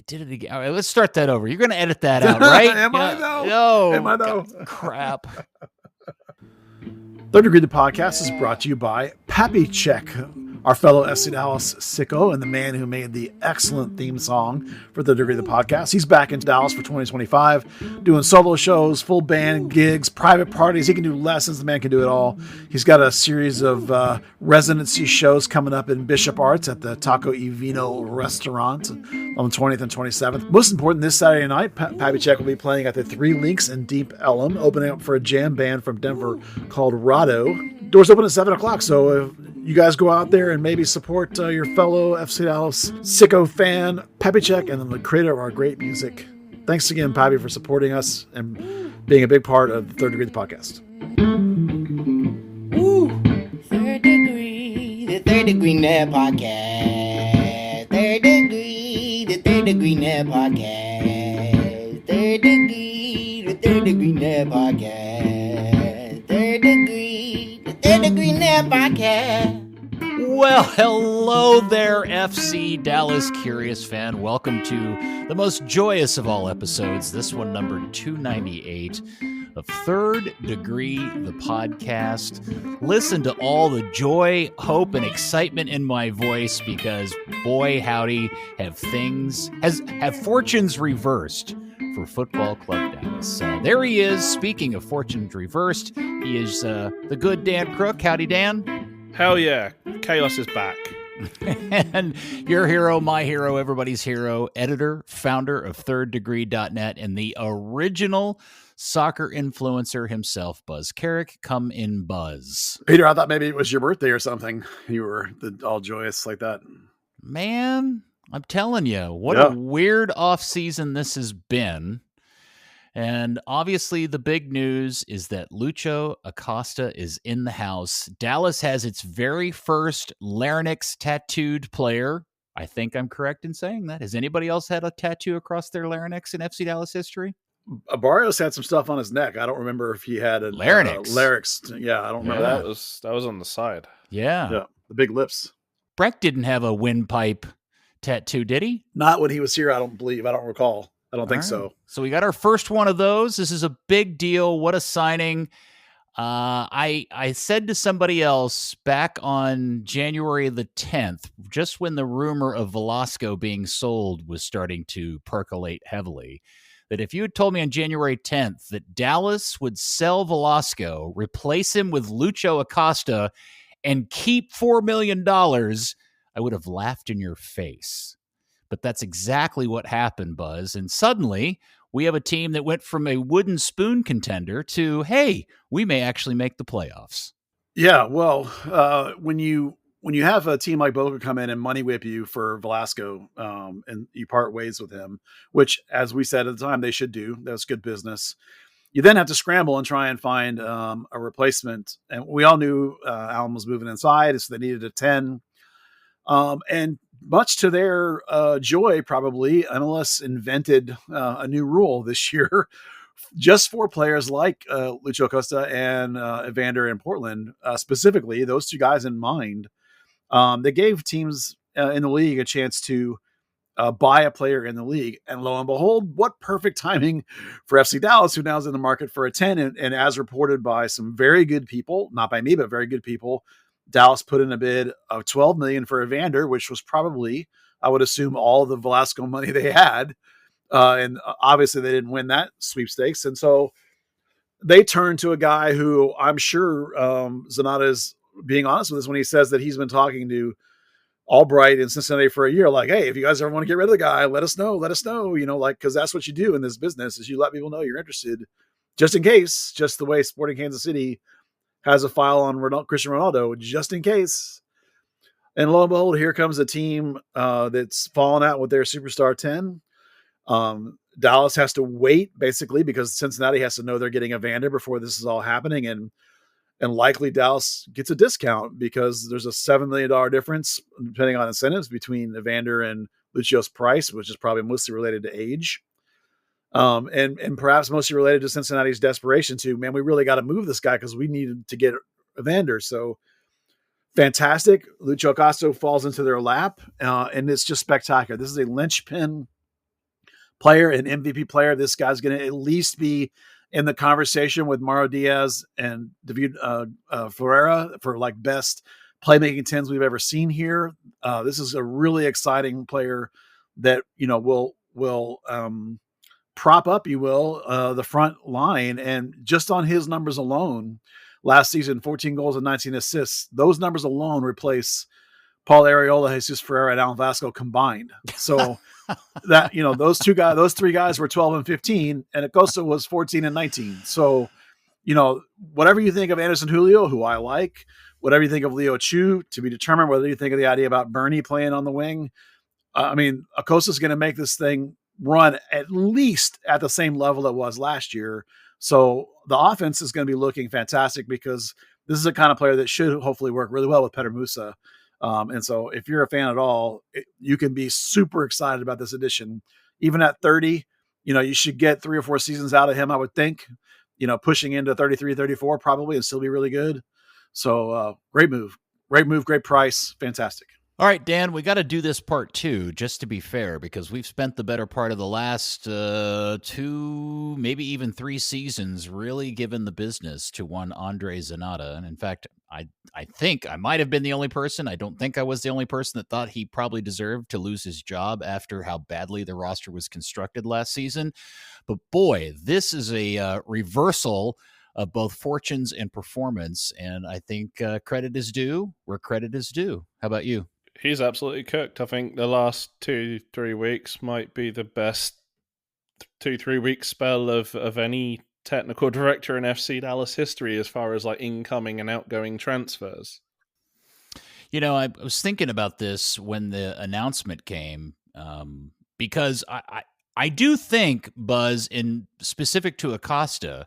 did it again. All right, let's start that over. You're going to edit that out, right? Am I though? No. Am I though? Crap. Third Degree, the podcast, is brought to you by Pappy Check, our fellow FC Dallas sicko and the man who made the excellent theme song for Third Degree, the podcast. He's back in Dallas for 2025, doing solo shows, full band gigs, private parties. He can do lessons. The man can do it all. He's got a series of residency shows coming up in Bishop Arts at the Taco y Vino restaurant on the 20th and 27th. Most important, this Saturday night, Pappy Check will be playing at the Three Links in Deep Ellum, opening up for a jam band from Denver called Rado. Doors open at 7 o'clock, so you guys go out there and maybe support your fellow FC Dallas sicko fan, Pappy Check, and the creator of our great music. Thanks again, Pappy, for supporting us and being a big part of the Third Degree, the podcast. Woo! Third Degree, the Third Degree Net Podcast. Third Degree, the Third Degree Net Podcast. Third Degree, the Third Degree Net Podcast. Third Degree, the Third Degree Net Podcast. Well, hello there, FC Dallas Curious fan. Welcome to the most joyous of all episodes, this one number 298 of Third Degree, the podcast. Listen to all the joy, hope, and excitement in my voice because, boy, howdy, have fortunes reversed for Football Club Dallas. There he is, speaking of fortunes reversed. He is the good Dan Crooke. Howdy, Dan. Hell yeah. Chaos is back. And your hero, my hero, everybody's hero, editor, founder of thirddegree.net, and the original soccer influencer himself, Buzz Carrick. Come in, Buzz. Peter, I thought maybe it was your birthday or something. You were all joyous like that. Man, I'm telling you, what a weird off-season this has been. And obviously the big news is that Luciano Acosta is in the house. Dallas has its very first larynx tattooed player. I think I'm correct in saying that. Has anybody else had a tattoo across their larynx in FC Dallas history? Barrios had some stuff on his neck. I don't remember if he had a larynx. Yeah, I don't remember that. That was on the side. Yeah. The big lips. Breck didn't have a windpipe tattoo, did he? Not when he was here, I don't believe. I don't recall. I don't think so. So we got our first one of those. This is a big deal. What a signing. I said to somebody else back on January the 10th, just when the rumor of Velasco being sold was starting to percolate heavily, that if you had told me on January 10th that Dallas would sell Velasco, replace him with Luciano Acosta, and keep $4 million, I would have laughed in your face. But that's exactly what happened, Buzz. And suddenly, we have a team that went from a wooden spoon contender to, hey, we may actually make the playoffs. Yeah, well, when you have a team like Boca come in and money whip you for Velasco, and you part ways with him, which, as we said at the time, they should do. That's good business. You then have to scramble and try and find a replacement. And we all knew Allen was moving inside, so they needed a 10. And much to their joy, probably, MLS invented a new rule this year, just for players like Luciano Acosta and Evander in Portland, specifically, those two guys in mind. They gave teams in the league a chance to buy a player in the league. And lo and behold, what perfect timing for FC Dallas, who now is in the market for a 10. And as reported by some very good people, not by me, but very good people, Dallas put in a bid of $12 million for Evander, which was probably, I would assume, all the Velasco money they had. And obviously they didn't win that sweepstakes. And so they turned to a guy who I'm sure Zanata is being honest with us when he says that he's been talking to Albright in Cincinnati for a year. Like, hey, if you guys ever want to get rid of the guy, let us know, because that's what you do in this business is you let people know you're interested just in case, just the way Sporting Kansas City has a file on Cristiano Ronaldo, just in case. And lo and behold, here comes a team that's fallen out with their superstar 10. Dallas has to wait, basically, because Cincinnati has to know they're getting Evander before this is all happening. And likely Dallas gets a discount because there's a $7 million difference, depending on incentives, between Evander and Lucio's price, which is probably mostly related to age. And perhaps mostly related to Cincinnati's desperation to, man, we really got to move this guy because we needed to get Evander. So fantastic. Luciano Acosta falls into their lap, and it's just spectacular. This is a linchpin player and MVP player, this guy's going to at least be in the conversation with Mauro Diaz and David Ferreira for like best playmaking 10s we've ever seen here. This is a really exciting player that, will prop up, the front line. And just on his numbers alone, last season, 14 goals and 19 assists, those numbers alone replace Paul Arriola, Jesus Ferreira, and Alan Vasco combined. So that, those three guys were 12 and 15, and Acosta was 14 and 19. So, whatever you think of Anderson Julio, who I like, whatever you think of Leo Chu, to be determined, whether you think of the idea about Bernie playing on the wing, Acosta's going to make this thing run at least at the same level it was last year. So the offense is going to be looking fantastic because this is a kind of player that should hopefully work really well with Petar Musa. And so if you're a fan at all, you can be super excited about this addition. Even at 30, you should get 3 or 4 seasons out of him, I would think, pushing into 33, 34 probably, and still be really good. So great move, great price. Fantastic. All right, Dan, we got to do this part 2, just to be fair, because we've spent the better part of the last 2, maybe even 3 seasons really giving the business to one Andre Zanata. And in fact, I think I might have been the only person. I don't think I was the only person that thought he probably deserved to lose his job after how badly the roster was constructed last season. But boy, this is a reversal of both fortunes and performance. And I think credit is due where credit is due. How about you? He's absolutely cooked. I think the last 2-3 weeks might be the best 2-3 week spell of any technical director in FC Dallas history as far as like incoming and outgoing transfers. I was thinking about this when the announcement came, because I do think, Buzz, in specific to Acosta,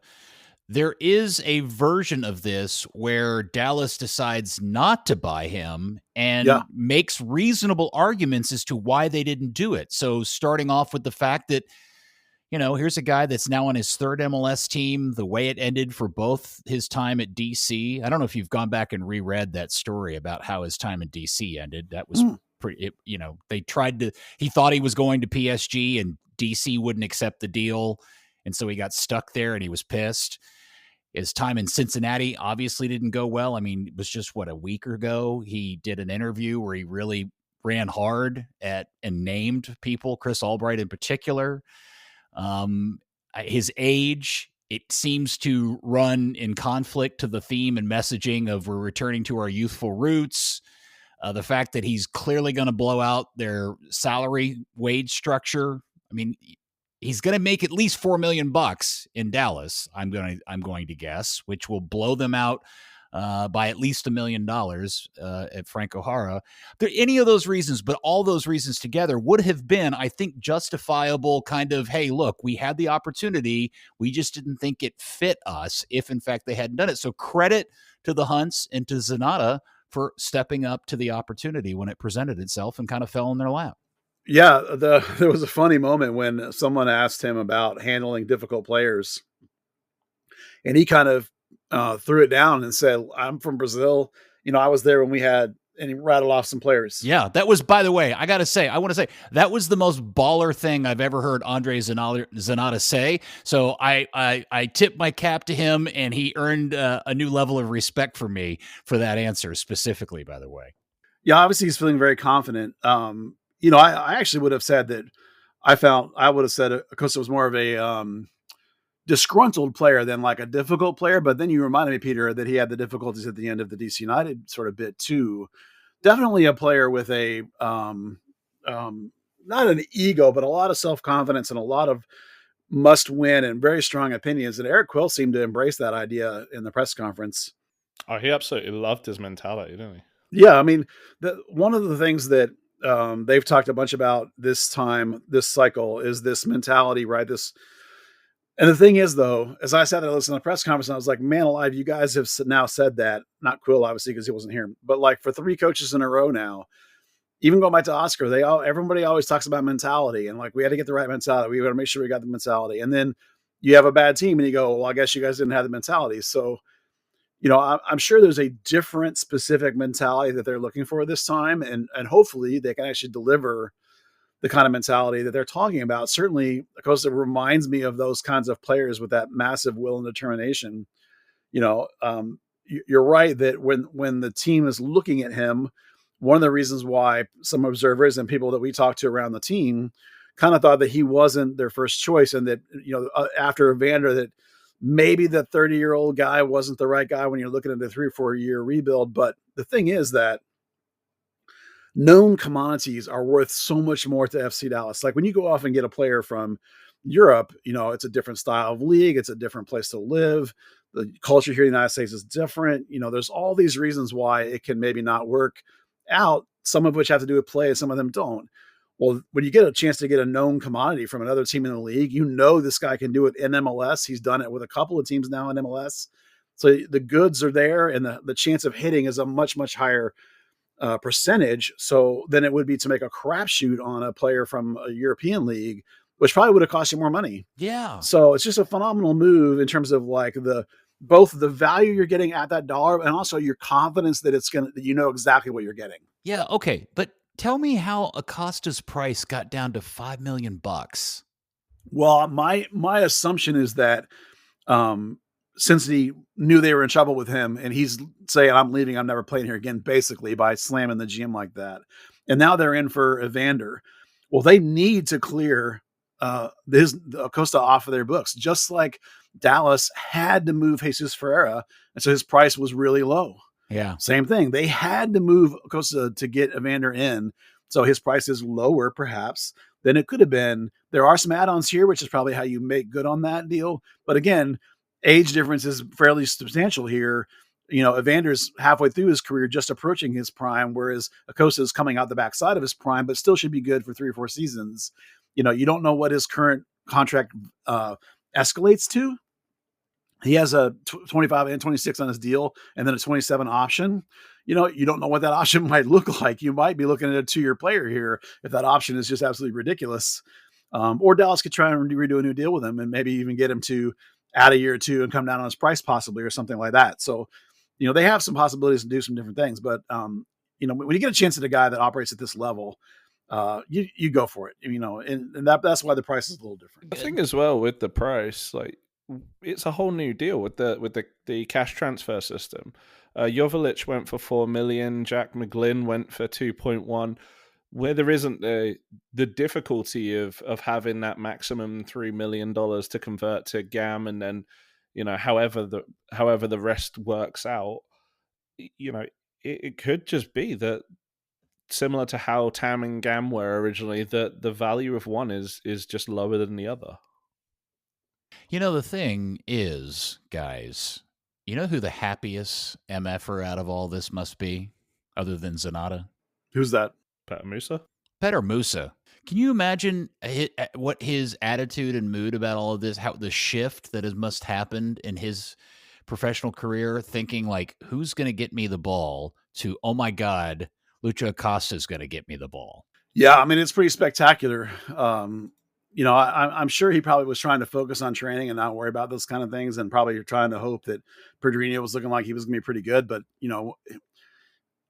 there is a version of this where Dallas decides not to buy him and makes reasonable arguments as to why they didn't do it. So starting off with the fact that, here's a guy that's now on his 3rd MLS team, the way it ended for both his time at DC. I don't know if you've gone back and reread that story about how his time in DC ended. That was pretty, he thought he was going to PSG and DC wouldn't accept the deal. And so he got stuck there and he was pissed. His time in Cincinnati obviously didn't go well. I mean, it was just, a week ago, he did an interview where he really ran hard at and named people, Chris Albright in particular. His age, it seems to run in conflict to the theme and messaging of we're returning to our youthful roots. The fact that he's clearly going to blow out their salary wage structure. I mean, he's going to make at least $4 million in Dallas. I'm going to guess, which will blow them out by at least $1 million at Frank O'Hara. There any of those reasons, but all those reasons together would have been, I think, justifiable kind of, hey, look, we had the opportunity. We just didn't think it fit us if, in fact, they hadn't done it. So credit to the Hunts and to Zanata for stepping up to the opportunity when it presented itself and kind of fell in their lap. Yeah, there was a funny moment when someone asked him about handling difficult players, and he kind of threw it down and said, I'm from Brazil. I was there when we had, and he rattled off some players. Yeah, that was, by the way, I want to say, that was the most baller thing I've ever heard Andre Zanata say. So I tip my cap to him, and he earned a new level of respect for me for that answer specifically, by the way. Yeah, obviously he's feeling very confident. I actually would have said that I would have said Acosta was more of a disgruntled player than like a difficult player. But then you reminded me, Peter, that he had the difficulties at the end of the DC United sort of bit too. Definitely a player with a not an ego, but a lot of self-confidence and a lot of must win and very strong opinions. And Eric Quill seemed to embrace that idea in the press conference. Oh, he absolutely loved his mentality, didn't he? Yeah. I mean, one of the things that they've talked a bunch about this cycle is this mentality, right? And the thing is, though, as I sat there listening to the press conference, I was like, man alive, you guys have now said that, not Quill, obviously, because he wasn't here, but like for 3 coaches in a row now, even going back to Oscar, everybody always talks about mentality and like, we had to get the right mentality. We got to make sure we got the mentality. And then you have a bad team and you go, well, I guess you guys didn't have the mentality. So, I'm sure there's a different specific mentality that they're looking for this time. And hopefully they can actually deliver the kind of mentality that they're talking about. Certainly, Acosta reminds me of those kinds of players with that massive will and determination. You're right that when the team is looking at him, one of the reasons why some observers and people that we talked to around the team kind of thought that he wasn't their first choice, and that, after Evander, that maybe the 30-year-old guy wasn't the right guy when you're looking at a 3 or 4 year rebuild. But the thing is that known commodities are worth so much more to FC Dallas. Like when you go off and get a player from Europe, it's a different style of league. It's a different place to live. The culture here in the United States is different. There's all these reasons why it can maybe not work out, some of which have to do with play and some of them don't. Well, when you get a chance to get a known commodity from another team in the league, this guy can do it in MLS. He's done it with a couple of teams now in MLS. So the goods are there, and the chance of hitting is a much, much higher percentage. So then it would be to make a crapshoot on a player from a European league, which probably would have cost you more money. Yeah. So it's just a phenomenal move in terms of like both the value you're getting at that dollar and also your confidence that that exactly what you're getting. Yeah. Okay. But tell me how Acosta's price got down to $5 million. Well, my assumption is that since he knew they were in trouble with him, and he's saying, I'm leaving, I'm never playing here again, basically by slamming the GM like that. And now they're in for Evander. Well, they need to clear Acosta off of their books, just like Dallas had to move Jesus Ferreira. And so his price was really low. Yeah. Same thing. They had to move Acosta to get Evander in. So his price is lower, perhaps, than it could have been. There are some add-ons here, which is probably how you make good on that deal. But again, age difference is fairly substantial here. Evander's halfway through his career, just approaching his prime, whereas Acosta is coming out the backside of his prime, but still should be good for 3 or 4 seasons. You don't know what his current contract escalates to. He has a 25 and 26 on his deal, and then a 27 option. You don't know what that option might look like. You might be looking at a 2-year player here if that option is just absolutely ridiculous. Or Dallas could try and redo a new deal with him and maybe even get him to add a year or two and come down on his price possibly, or something like that. So, they have some possibilities to do some different things. But, when you get a chance at a guy that operates at this level, you go for it, and that's why the price is a little different. I think as well with the price, like it's a whole new deal with the cash transfer system. Joveljic went for $4 million. Jack McGlynn went for 2.1. Where there isn't the difficulty of having that maximum $3 million to convert to GAM, and then however the rest works out, it could just be that, similar to how TAM and GAM were originally, that the value of one is just lower than the other. The thing is, guys, who the happiest MFer out of all this must be, other than Zanata? Who's that? Peter Musa. Can you imagine what his attitude and mood about all of this, how the shift that must happened in his professional career, thinking like, who's going to get me the ball, to, oh my God, Luciano Acosta is going to get me the ball. Yeah, I mean, it's pretty spectacular. I'm sure he probably was trying to focus on training and not worry about those kind of things, and probably trying to hope that Pedrinho was looking like he was going to be pretty good. But,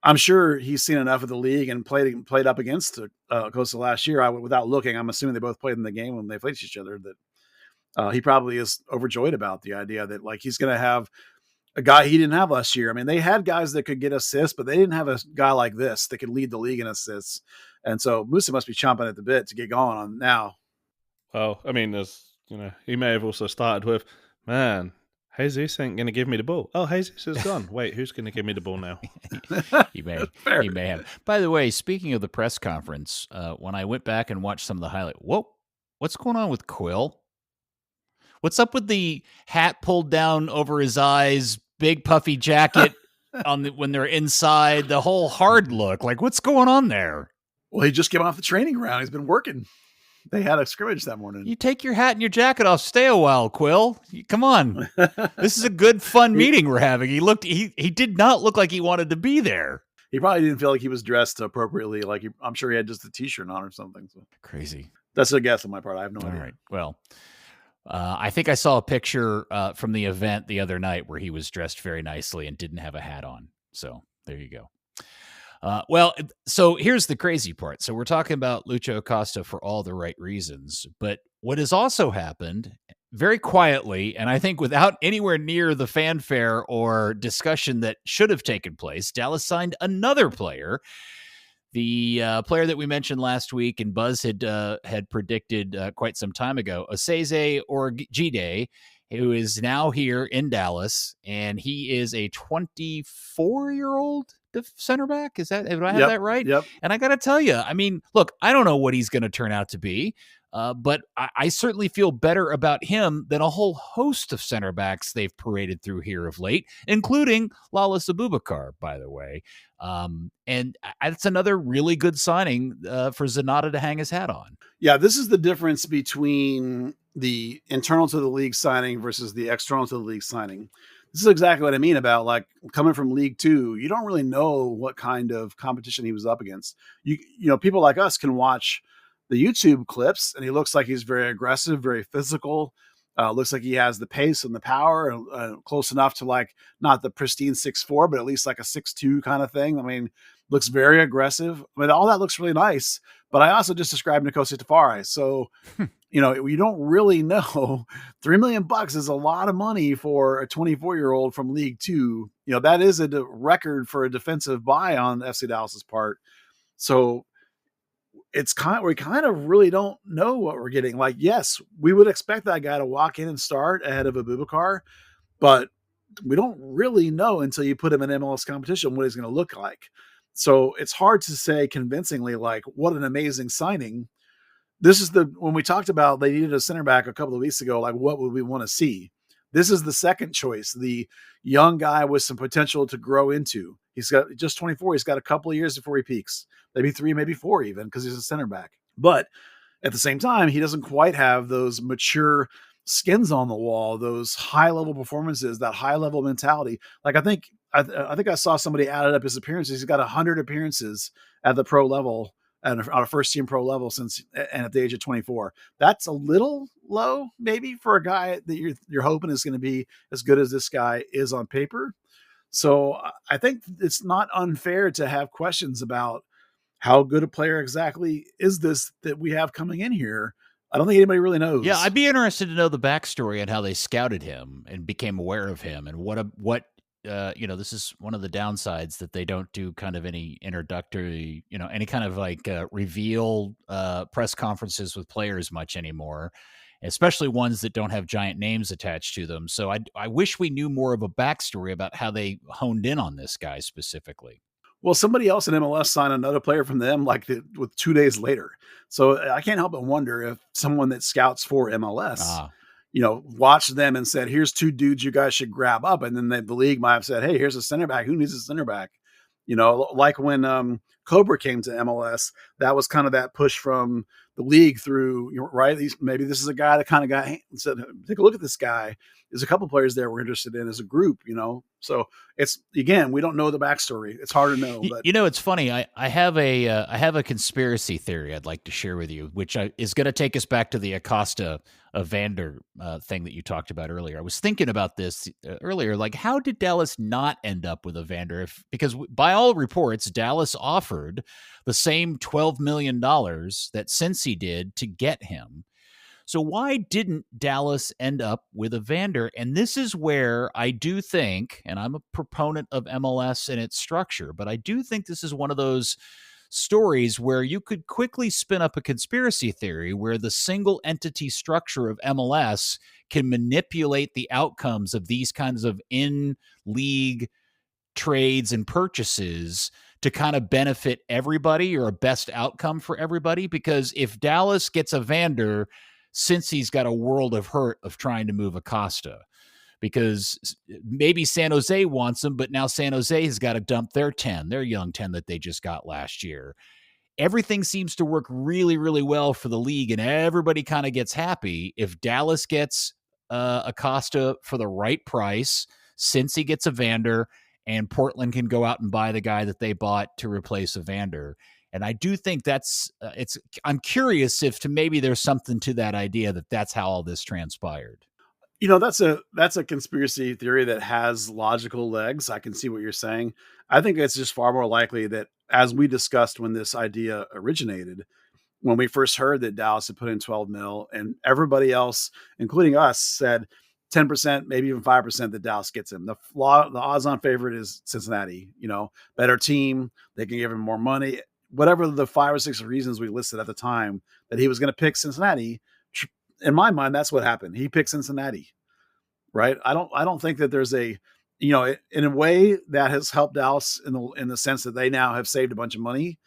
I'm sure he's seen enough of the league and played up against Acosta last year. Without looking, I'm assuming they both played in the game when they played each other, that he probably is overjoyed about the idea that, like, he's going to have a guy he didn't have last year. I mean, they had guys that could get assists, but they didn't have a guy like this that could lead the league in assists. And so Musa must be chomping at the bit to get going on now. Well, I mean, he may have also started with, man, Jesus ain't going to give me the ball. Oh, Jesus is gone. Wait, who's going to give me the ball now? He may have. By the way, speaking of the press conference, when I went back and watched some of the highlights, what's going on with Quill? What's up with the hat pulled down over his eyes, big puffy jacket when they're inside, the whole hard look? Like, what's going on there? Well, he just came off the training ground. He's been working. They had a scrimmage that morning. You take your hat and your jacket off. Stay a while, Quill. Come on. This is a good, fun meeting we're having. He did not look like he wanted to be there. He probably didn't feel like he was dressed appropriately. Like I'm sure he had just a t-shirt on or something. So. Crazy. That's a guess on my part. I have no idea. All right. Well, I think I saw a picture from the event the other night where he was dressed very nicely and didn't have a hat on. So there you go. So here's the crazy part. So we're talking about Luciano Acosta for all the right reasons, but what has also happened very quietly, and I think without anywhere near the fanfare or discussion that should have taken place, Dallas signed another player. The player that we mentioned last week and Buzz had predicted quite some time ago, Osaze Urhoghide, who is now here in Dallas, and he is a 24-year-old center back. Is that, do I have that right? Yep. And I got to tell you, I mean, look, I don't know what he's going to turn out to be, but I certainly feel better about him than a whole host of center backs they've paraded through here of late, including Lalas Abubakar, by the way. And it's another really good signing for Zanata to hang his hat on. Yeah, this is the difference between the internal to the league signing versus the external to the league signing. This is exactly what I mean about like coming from League Two. You don't really know what kind of competition he was up against. You know, people like us can watch the YouTube clips, and he looks like he's very aggressive, very physical. Looks like he has the pace and the power, close enough to like not the pristine 6'4", but at least like a 6'2" kind of thing. I mean, looks very aggressive. I mean, all that looks really nice. But I also just described Nkosi Tafari. So, you know, you don't really know. $3 million is a lot of money for a 24-year-old from League Two. You know, that is a record for a defensive buy on FC Dallas's part. So we kind of really don't know what we're getting. Like, yes, we would expect that guy to walk in and start ahead of Abubakar, but we don't really know until you put him in MLS competition what he's going to look like. So it's hard to say convincingly, like, what an amazing signing. This is when we talked about they needed a center back a couple of weeks ago, like, what would we want to see? This is the second choice, the young guy with some potential to grow into. He's got just 24. He's got a couple of years before he peaks, maybe 3, maybe 4 even, because he's a center back. But at the same time, he doesn't quite have those mature skins on the wall, those high level performances, that high level mentality. Like I think I saw somebody added up his appearances. He's got 100 appearances at the pro level and on a first team pro level and at the age of 24. That's a little low maybe for a guy that you're hoping is going to be as good as this guy is on paper. So I think it's not unfair to have questions about how good a player exactly is this that we have coming in here. I don't think anybody really knows. Yeah, I'd be interested to know the backstory and how they scouted him and became aware of him, and what this is one of the downsides that they don't do kind of any introductory, any kind of like reveal press conferences with players much anymore, especially ones that don't have giant names attached to them. So I wish we knew more of a backstory about how they honed in on this guy specifically. Well, somebody else in MLS signed another player from them with 2 days later. So I can't help but wonder if someone that scouts for MLS, watched them and said, here's 2 dudes you guys should grab up. And then the league might have said, hey, here's a center back. Who needs a center back? Like when Cobra came to MLS, that was kind of that push from the league through, right? Maybe this is a guy that kind of got said, take a look at this guy. There's a couple players there we're interested in as a group, So it's, again, we don't know the backstory. It's hard to know. But it's funny. I have a conspiracy theory I'd like to share with you, which is going to take us back to the Acosta Vander thing that you talked about earlier. I was thinking about this earlier. Like, how did Dallas not end up with a Vander? Because by all reports, Dallas offered the same $12 million that Cincy did to get him. So why didn't Dallas end up with a Vander? And this is where I do think, and I'm a proponent of MLS and its structure, but I do think this is one of those stories where you could quickly spin up a conspiracy theory where the single entity structure of MLS can manipulate the outcomes of these kinds of in-league trades and purchases to kind of benefit everybody or a best outcome for everybody. Because if Dallas gets a Vander, since he's got a world of hurt of trying to move Acosta, because maybe San Jose wants him, but now San Jose has got to dump their young 10 that they just got last year. Everything seems to work really, really well for the league, and everybody kind of gets happy if Dallas gets Acosta for the right price, since he gets a Vander, and Portland can go out and buy the guy that they bought to replace a Vander. And I do think I'm curious if maybe there's something to that idea that's how all this transpired. That's a conspiracy theory that has logical legs. I can see what you're saying. I think it's just far more likely that, as we discussed when this idea originated, when we first heard that Dallas had put in 12 mil, and everybody else, including us, said 10%, maybe even 5% that Dallas gets him. The odds-on favorite is Cincinnati. Better team. They can give him more money. Whatever the 5 or 6 reasons we listed at the time that he was going to pick Cincinnati, in my mind, that's what happened. He picked Cincinnati, right? I don't think that there's in a way that has helped Dallas in the sense that they now have saved a bunch of money,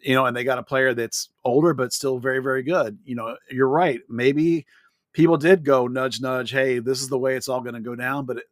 and they got a player that's older but still very, very good. You're right. Maybe people did go nudge, nudge. Hey, this is the way it's all going to go down. But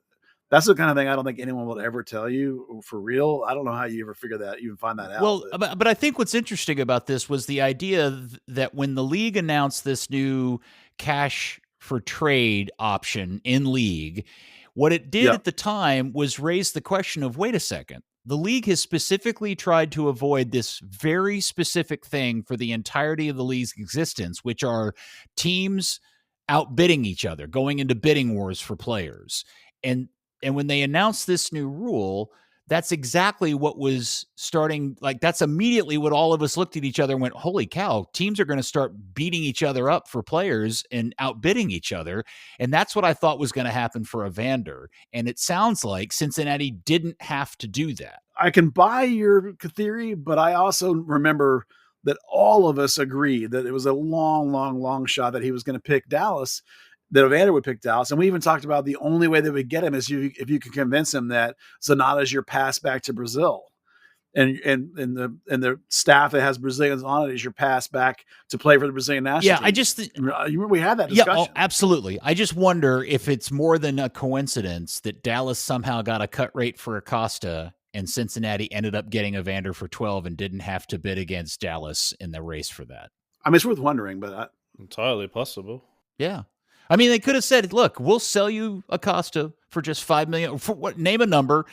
that's the kind of thing I don't think anyone will ever tell you for real. I don't know how you ever figure that, even find that out. Well, but I think what's interesting about this was the idea that when the league announced this new cash for trade option in league, what it did at the time was raise the question of, wait a second, the league has specifically tried to avoid this very specific thing for the entirety of the league's existence, which are teams outbidding each other, going into bidding wars for players. And when they announced this new rule, that's exactly what was starting. Like, that's immediately what all of us looked at each other and went, holy cow, teams are going to start beating each other up for players and outbidding each other. And that's what I thought was going to happen for Evander. And it sounds like Cincinnati didn't have to do that. I can buy your theory, but I also remember that all of us agreed that it was a long, long, long shot that he was going to pick Dallas, that Evander would pick Dallas. And we even talked about the only way that we get him is if you can convince him that Zanata is your pass back to Brazil. And the staff that has Brazilians on it is your pass back to play for the Brazilian national team. I just you remember we had that discussion. Yeah, absolutely. I just wonder if it's more than a coincidence that Dallas somehow got a cut rate for Acosta and Cincinnati ended up getting Evander for 12 and didn't have to bid against Dallas in the race for that. I mean, it's worth wondering, but entirely possible. Yeah. I mean, they could have said, look, we'll sell you Acosta for just $5 million. For what? Name a number.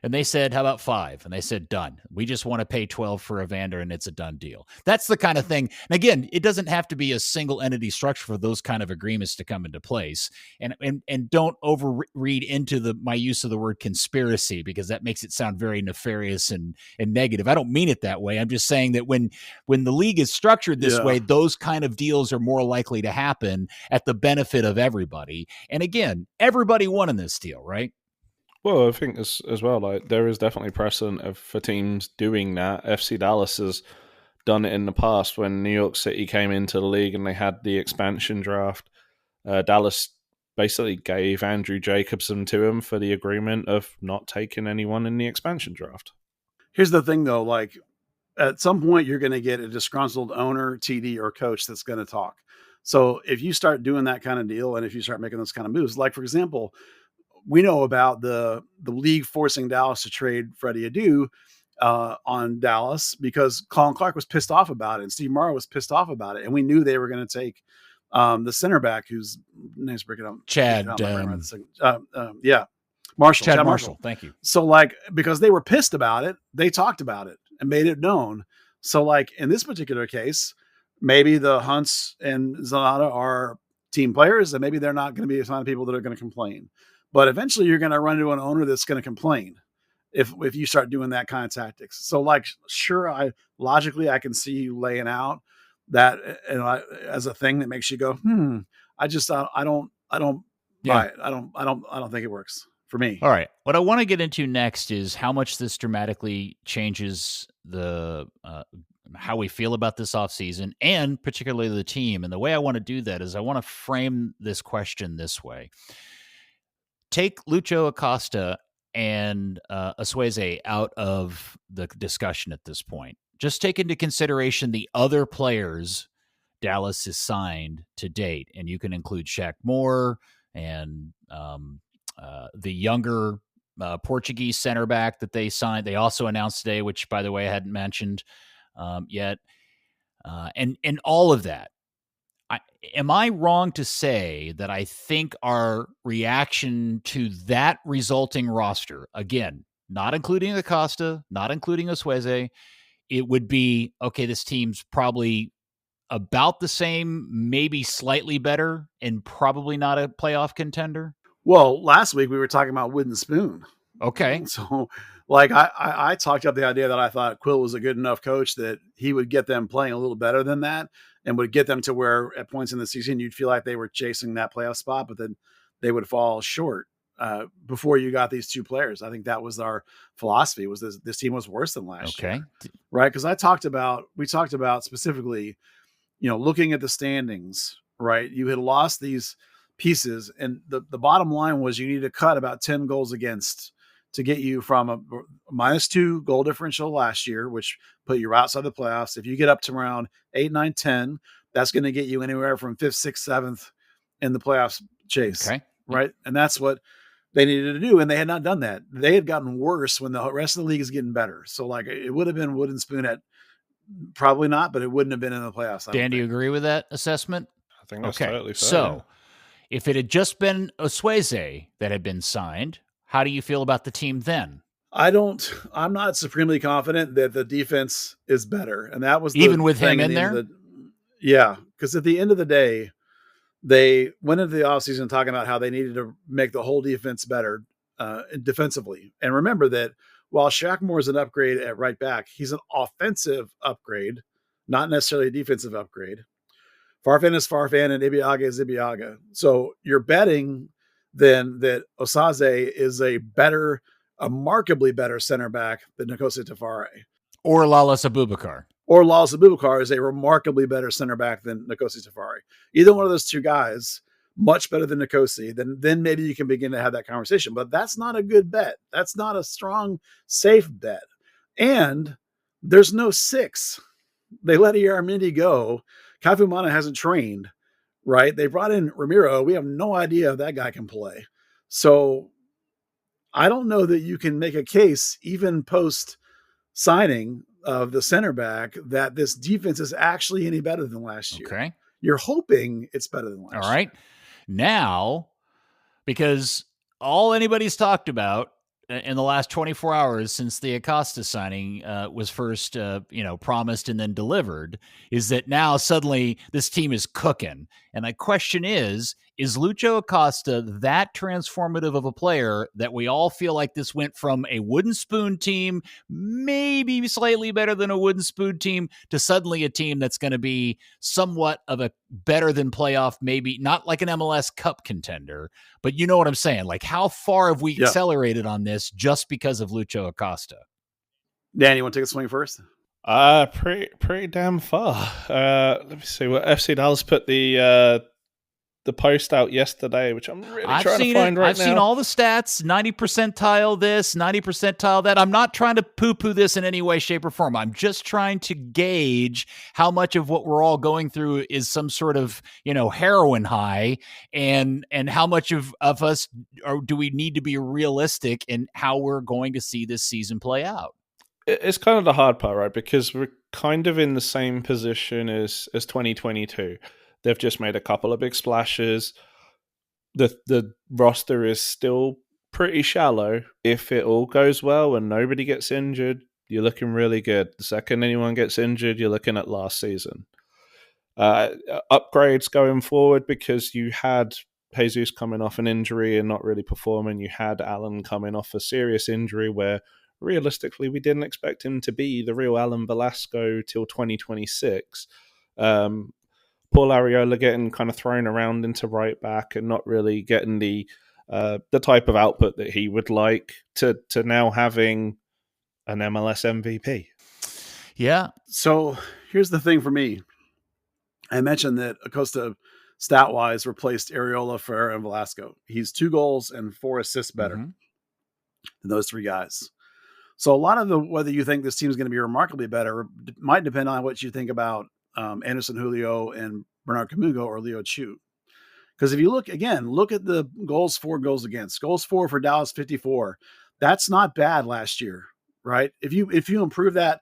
And they said, how about 5? And they said, done. We just want to pay 12 for Evander, and it's a done deal. That's the kind of thing. And again, it doesn't have to be a single entity structure for those kind of agreements to come into place. And don't overread into my use of the word conspiracy, because that makes it sound very nefarious and negative. I don't mean it that way. I'm just saying that when the league is structured this way, those kind of deals are more likely to happen at the benefit of everybody. And again, everybody won in this deal, right? Well, I think as well, like, there is definitely precedent for teams doing that. FC Dallas has done it in the past when New York City came into the league and they had the expansion draft. Dallas basically gave Andrew Jacobson to him for the agreement of not taking anyone in the expansion draft. Here's the thing, though. Like, at some point, you're going to get a disgruntled owner, TD, or coach that's going to talk. So if you start doing that kind of deal, and if you start making those kind of moves, like, for example, we know about the league forcing Dallas to trade Freddie Adu on Dallas because Colin Clark was pissed off about it and Steve Morrow was pissed off about it. And we knew they were going to take the center back whose name's breaking up. Chad. Marshall. Chad Marshall. Thank you. So, like, because they were pissed about it, they talked about it and made it known. So, like, in this particular case, maybe the Hunts and Zanata are team players and maybe they're not going to be the kind of people that are going to complain. But eventually you're going to run into an owner that's going to complain if you start doing that kind of tactics. So, like, sure, I can see you laying out that as a thing that makes you go, I don't buy it. I don't think it works for me. All right. What I want to get into next is how much this dramatically changes the how we feel about this offseason and particularly the team. And the way I want to do that is I want to frame this question this way. Take Lucho Acosta and Osaze out of the discussion at this point. Just take into consideration the other players Dallas has signed to date, and you can include Shaq Moore and the younger Portuguese center back that they signed. They also announced today, which, by the way, I hadn't mentioned yet, and all of that. Am I wrong to say that I think our reaction to that resulting roster, again, not including Acosta, not including Osaze, it would be, okay, this team's probably about the same, maybe slightly better, and probably not a playoff contender? Well, last week we were talking about wooden spoon. Okay. So, like, I talked up the idea that I thought Quill was a good enough coach that he would get them playing a little better than that and would get them to where at points in the season you'd feel like they were chasing that playoff spot, but then they would fall short before you got these two players. I think that was our philosophy, was this team was worse than last year. Right? Because we talked about specifically, looking at the standings, right? You had lost these pieces, and the bottom line was you need to cut about 10 goals against to get you from a -2 goal differential last year, which put you outside the playoffs. If you get up to around 8, 9, 10, that's going to get you anywhere from 5th, 6th, 7th in the playoffs chase. Okay. Right. And that's what they needed to do. And they had not done that. They had gotten worse when the rest of the league is getting better. So like it would have been wooden spoon at probably not, but it wouldn't have been in the playoffs. Dan, do you agree with that assessment? I think that's totally fair. So if it had just been Osaze that had been signed, how do you feel about the team then? I'm not supremely confident that the defense is better. And that was even with him in there. Yeah. Because at the end of the day, they went into the offseason talking about how they needed to make the whole defense better defensively. And remember that while Shaq Moore is an upgrade at right back, he's an offensive upgrade, not necessarily a defensive upgrade. Farfan is Farfan and Ibiaga is Ibiaga. So you're betting then that Osaze is a markedly better center back than Nkosi Tafare. Or Lalas Abubakar. Or Lalas Abubakar is a remarkably better center back than Nkosi Tafare. Either one of those two guys, much better than Nkosi, then maybe you can begin to have that conversation. But that's not a good bet. That's not a strong, safe bet. And there's no 6. They let Yarmindi go. Kafumana hasn't trained, right? They brought in Ramiro. We have no idea if that guy can play. So I don't know that you can make a case, even post signing of the center back, that this defense is actually any better than last year. Okay. You're hoping it's better than last year. All right. Now, because all anybody's talked about in the last 24 hours since the Acosta signing was first, promised and then delivered, is that now suddenly this team is cooking. And my question is Lucio Acosta that transformative of a player that we all feel like this went from a wooden spoon team, maybe slightly better than a wooden spoon team, to suddenly a team that's going to be somewhat of a better than playoff, maybe not like an MLS Cup contender, but you know what I'm saying? Like, how far have we accelerated on this just because of Lucio Acosta? Dan, you want to take a swing first? Pretty damn far. Let me see what FC Dallas put the post out yesterday, which I'm really trying to find right now. I've seen all the stats, 90 percentile this, 90 percentile that. I'm not trying to poo-poo this in any way, shape, or form. I'm just trying to gauge how much of what we're all going through is some sort of, heroin high, and how much of us do we need to be realistic in how we're going to see this season play out. It's kind of the hard part, right? Because we're kind of in the same position as 2022. They've just made a couple of big splashes. The roster is still pretty shallow. If it all goes well and nobody gets injured, you're looking really good. The second anyone gets injured, you're looking at last season. Upgrades going forward, because you had Jesus coming off an injury and not really performing. You had Alan coming off a serious injury where realistically we didn't expect him to be the real Alan Velasco till 2026. Paul Arriola getting kind of thrown around into right back and not really getting the type of output that he would like, to now having an MLS MVP. Yeah. So here's the thing for me. I mentioned that Acosta stat-wise replaced Arriola, Ferrer, and Velasco. He's 2 goals and 4 assists better than those 3 guys. So a lot of whether you think this team is going to be remarkably better might depend on what you think about Anderson Julio and Bernard Camungo or Leo Chu. Because if you look at the goals for, goals against. Goals for Dallas, 54. That's not bad last year, right? If you improve that,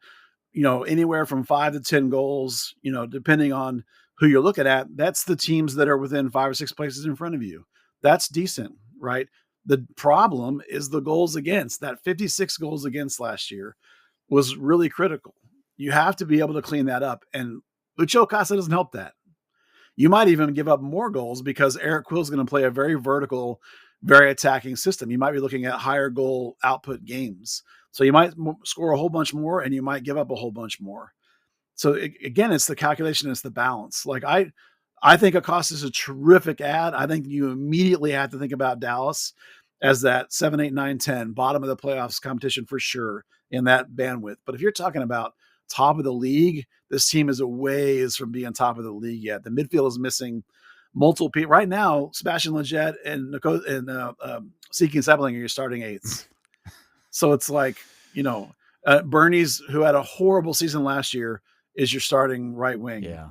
anywhere from 5 to 10 goals, depending on who you're looking at, that's the teams that are within 5 or 6 places in front of you. That's decent, right? The problem is the goals against. That 56 goals against last year was really critical. You have to be able to clean that up. And Luciano Acosta doesn't help that. You might even give up more goals because Eric Quill's going to play a very vertical, very attacking system. You might be looking at higher goal output games. So you might score a whole bunch more and you might give up a whole bunch more. So again, it's the calculation, it's the balance. Like I think Acosta is a terrific ad. I think you immediately have to think about Dallas as that 7, 8, 9, 10, bottom of the playoffs competition for sure in that bandwidth. But if you're talking about top of the league, this team is a ways from being top of the league yet. The midfield is missing multiple people. Right now, Sebastian Lletget and Seeking Seblinger, you're starting eighths. So it's like, Bernie's, who had a horrible season last year, is your starting right wing. Yeah.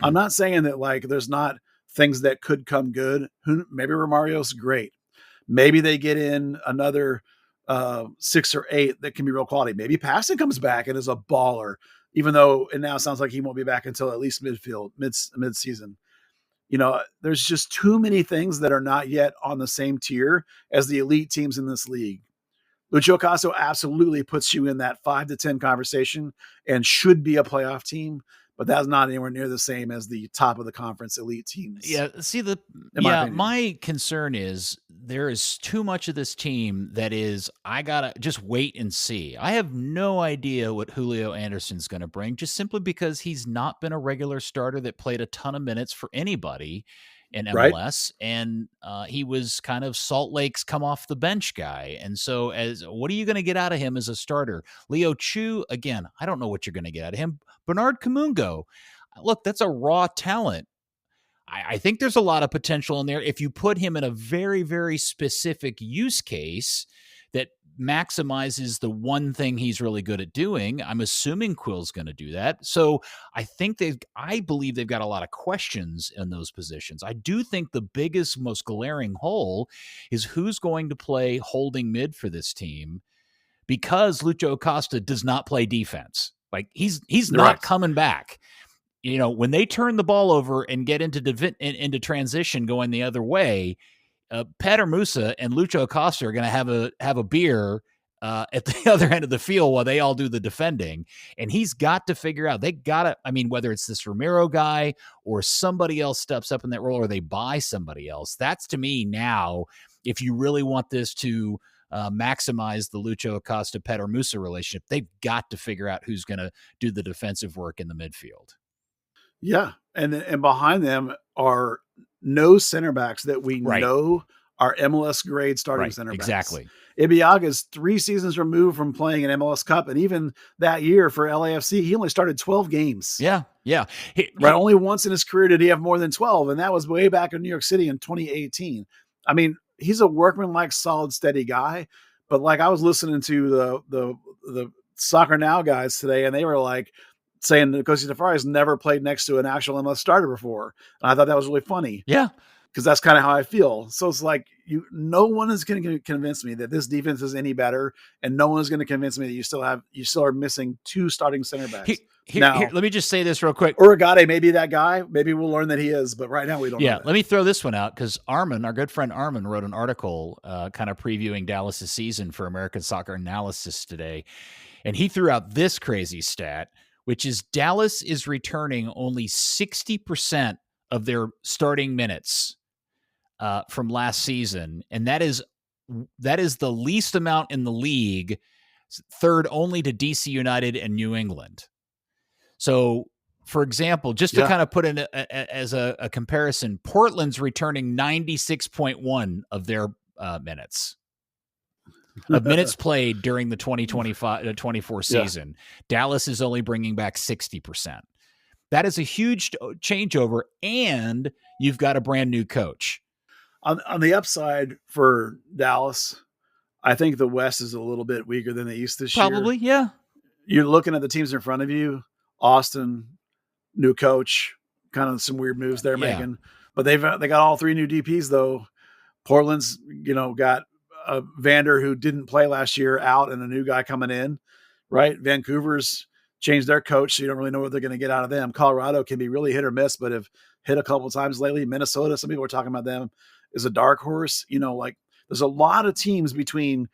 I'm not saying that like there's not things that could come good. Maybe Romario's great. Maybe they get in another 6 or 8 that can be real quality. Maybe Paston comes back and is a baller, even though it now sounds like he won't be back until at least mid-season. There's just too many things that are not yet on the same tier as the elite teams in this league. Luciano Acosta absolutely puts you in that 5 to 10 conversation and should be a playoff team, but that's not anywhere near the same as the top of the conference elite teams. Yeah. See, my concern is there is too much of this team that is, I gotta just wait and see. I have no idea what Julio Anderson's going to bring, just simply because he's not been a regular starter that played a ton of minutes for anybody in MLS, right? And he was kind of Salt Lake's come off the bench guy. And so what are you going to get out of him as a starter? Leo Chu, again, I don't know what you're going to get out of him. Bernard Kamungo, look, that's a raw talent. I think there's a lot of potential in there if you put him in a very, very specific use case that maximizes the one thing he's really good at doing. I'm assuming Quill's going to do that. So I believe they've got a lot of questions in those positions. I do think the biggest, most glaring hole is who's going to play holding mid for this team, because Luciano Acosta does not play defense. Like he's not coming back. When they turn the ball over and get into transition going the other way, Petar Musa and Luciano Acosta are going to have a beer at the other end of the field while they all do the defending. And he's got to figure out, whether it's this Romero guy or somebody else steps up in that role or they buy somebody else. That's, to me, now, if you really want this to maximize the Luciano Acosta Petar Musa relationship, they've got to figure out who's going to do the defensive work in the midfield. Yeah. And behind them are no center backs that we know are MLS grade starting center backs. Exactly. Ibiaga's 3 seasons removed from playing an MLS Cup. And even that year for LAFC, he only started 12 games. Yeah. Yeah. Only once in his career did he have more than 12. And that was way back in New York City in 2018. I mean, he's a workman-like, solid, steady guy. But like, I was listening to the Soccer Now guys today, and they were like, saying that Kosi Tafari's never played next to an actual MLS starter before. And I thought that was really funny. Yeah. Because that's kind of how I feel. So it's like, no one is going to convince me that this defense is any better. And no one is going to convince me that you still are missing 2 starting center backs. Now, let me just say this real quick. Urhoghide may be that guy. Maybe we'll learn that he is, but right now we don't know that. Let me throw this one out, because Armin, our good friend Armin, wrote an article kind of previewing Dallas' season for American Soccer Analysis today. And he threw out this crazy stat, which is Dallas is returning only 60% of their starting minutes from last season. And that is the least amount in the league, third only to DC United and New England. So, for example, just to kind of put in as a comparison, Portland's returning 96.1 of their minutes. Of minutes played during the 2025-24 season. Dallas is only bringing back 60%. That is a huge changeover, and you've got a brand new coach. On the upside for Dallas, I think the West is a little bit weaker than the East this year. Probably, yeah. You're looking at the teams in front of you. Austin, new coach, kind of some weird moves they're making. But they got all 3 new DPs, though. Portland's, got Vander, who didn't play last year, out, and a new guy coming in, right? Vancouver's changed their coach, so you don't really know what they're going to get out of them. Colorado can be really hit or miss, but have hit a couple of times lately. Minnesota, some people are talking about them as a dark horse. There's a lot of teams between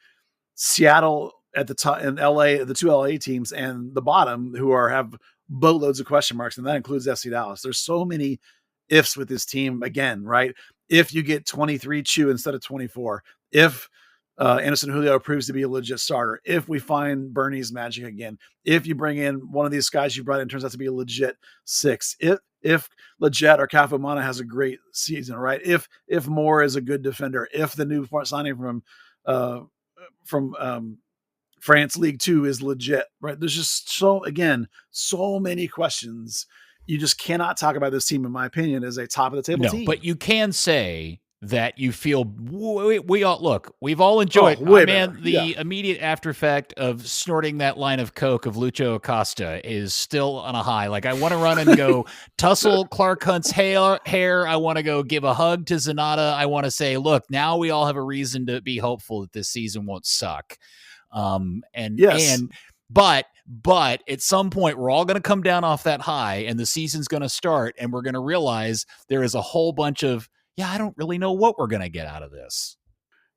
Seattle at the top and LA, the 2 LA teams, and the bottom, who have boatloads of question marks, and that includes FC Dallas. There's so many ifs with this team again, right? If you get 23 Chu instead of 24, if Anderson Julio proves to be a legit starter, if we find Bernie's magic again, if you bring in one of these guys you brought in turns out to be a legit 6, if Legit or Kafumana has a great season, right? If Moore is a good defender, if the new signing from France League 2 is legit, right? There's just so many questions. You just cannot talk about this team, in my opinion, as a top of the table team. But you can say that you feel we've all enjoyed the immediate after effect of snorting that line of coke of Luciano Acosta is still on a high. Like, I want to run and go tussle Clark Hunt's hair. I want to go give a hug to Zanata. I want to say, look, now we all have a reason to be hopeful that this season won't suck. But at some point we're all going to come down off that high and the season's going to start and we're going to realize there is a whole bunch of, I don't really know what we're going to get out of this.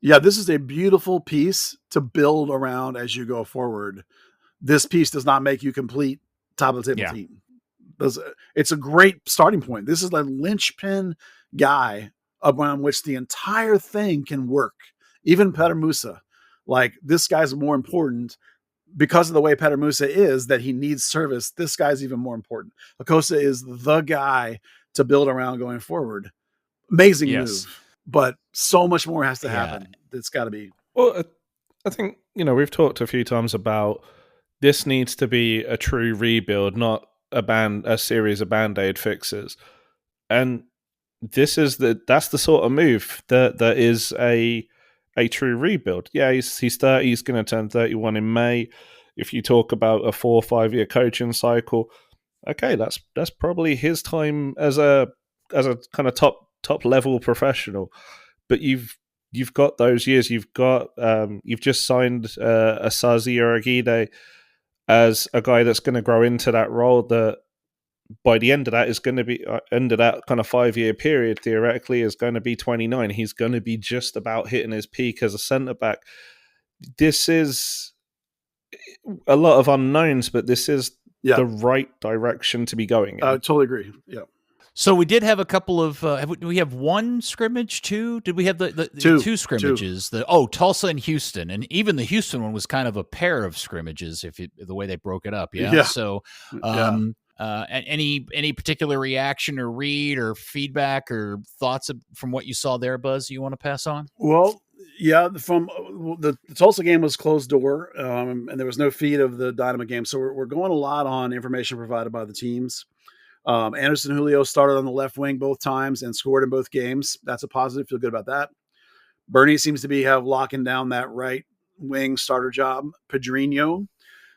Yeah, this is a beautiful piece to build around as you go forward. This piece does not make you complete top of the table team. It's a great starting point. This is the linchpin guy around which the entire thing can work. Even Peter Musa, like, this guy's more important because of the way Peter Musa is, that he needs service. This guy's even more important. Acosta is the guy to build around going forward. Amazing move, but so much more has to happen. It's got to be. Well, I think, we've talked a few times about this needs to be a true rebuild, not a series of Band-Aid fixes. And that's the sort of move that is a true rebuild. Yeah, he's 30. He's going to turn 31 in May. If you talk about a 4 or 5 year coaching cycle, okay, that's probably his time as a kind of top level professional. But you've got those years. You've just signed Osaze Urhoghide as a guy that's going to grow into that role. That by the end of that is going to be end of that kind of 5 year period, theoretically, is going to be 29. He's going to be just about hitting his peak as a centre back. This is a lot of unknowns, but this is the right direction to be going in. I totally agree. Yeah. So we did have a couple of. Do we have one scrimmage? Two? Did we have the two scrimmages? Tulsa and Houston, and even the Houston one was kind of a pair of scrimmages, the way they broke it up. Yeah. So, any particular reaction or read or feedback or thoughts from what you saw there, Buzz? You want to pass on? Well, yeah. From the Tulsa game was closed door, and there was no feed of the Dynamo game, so we're going a lot on information provided by the teams. Anderson Julio started on the left wing both times and scored in both games. That's a positive. Feel good about that. Bernie seems to have locking down that right wing starter job. Pedrinho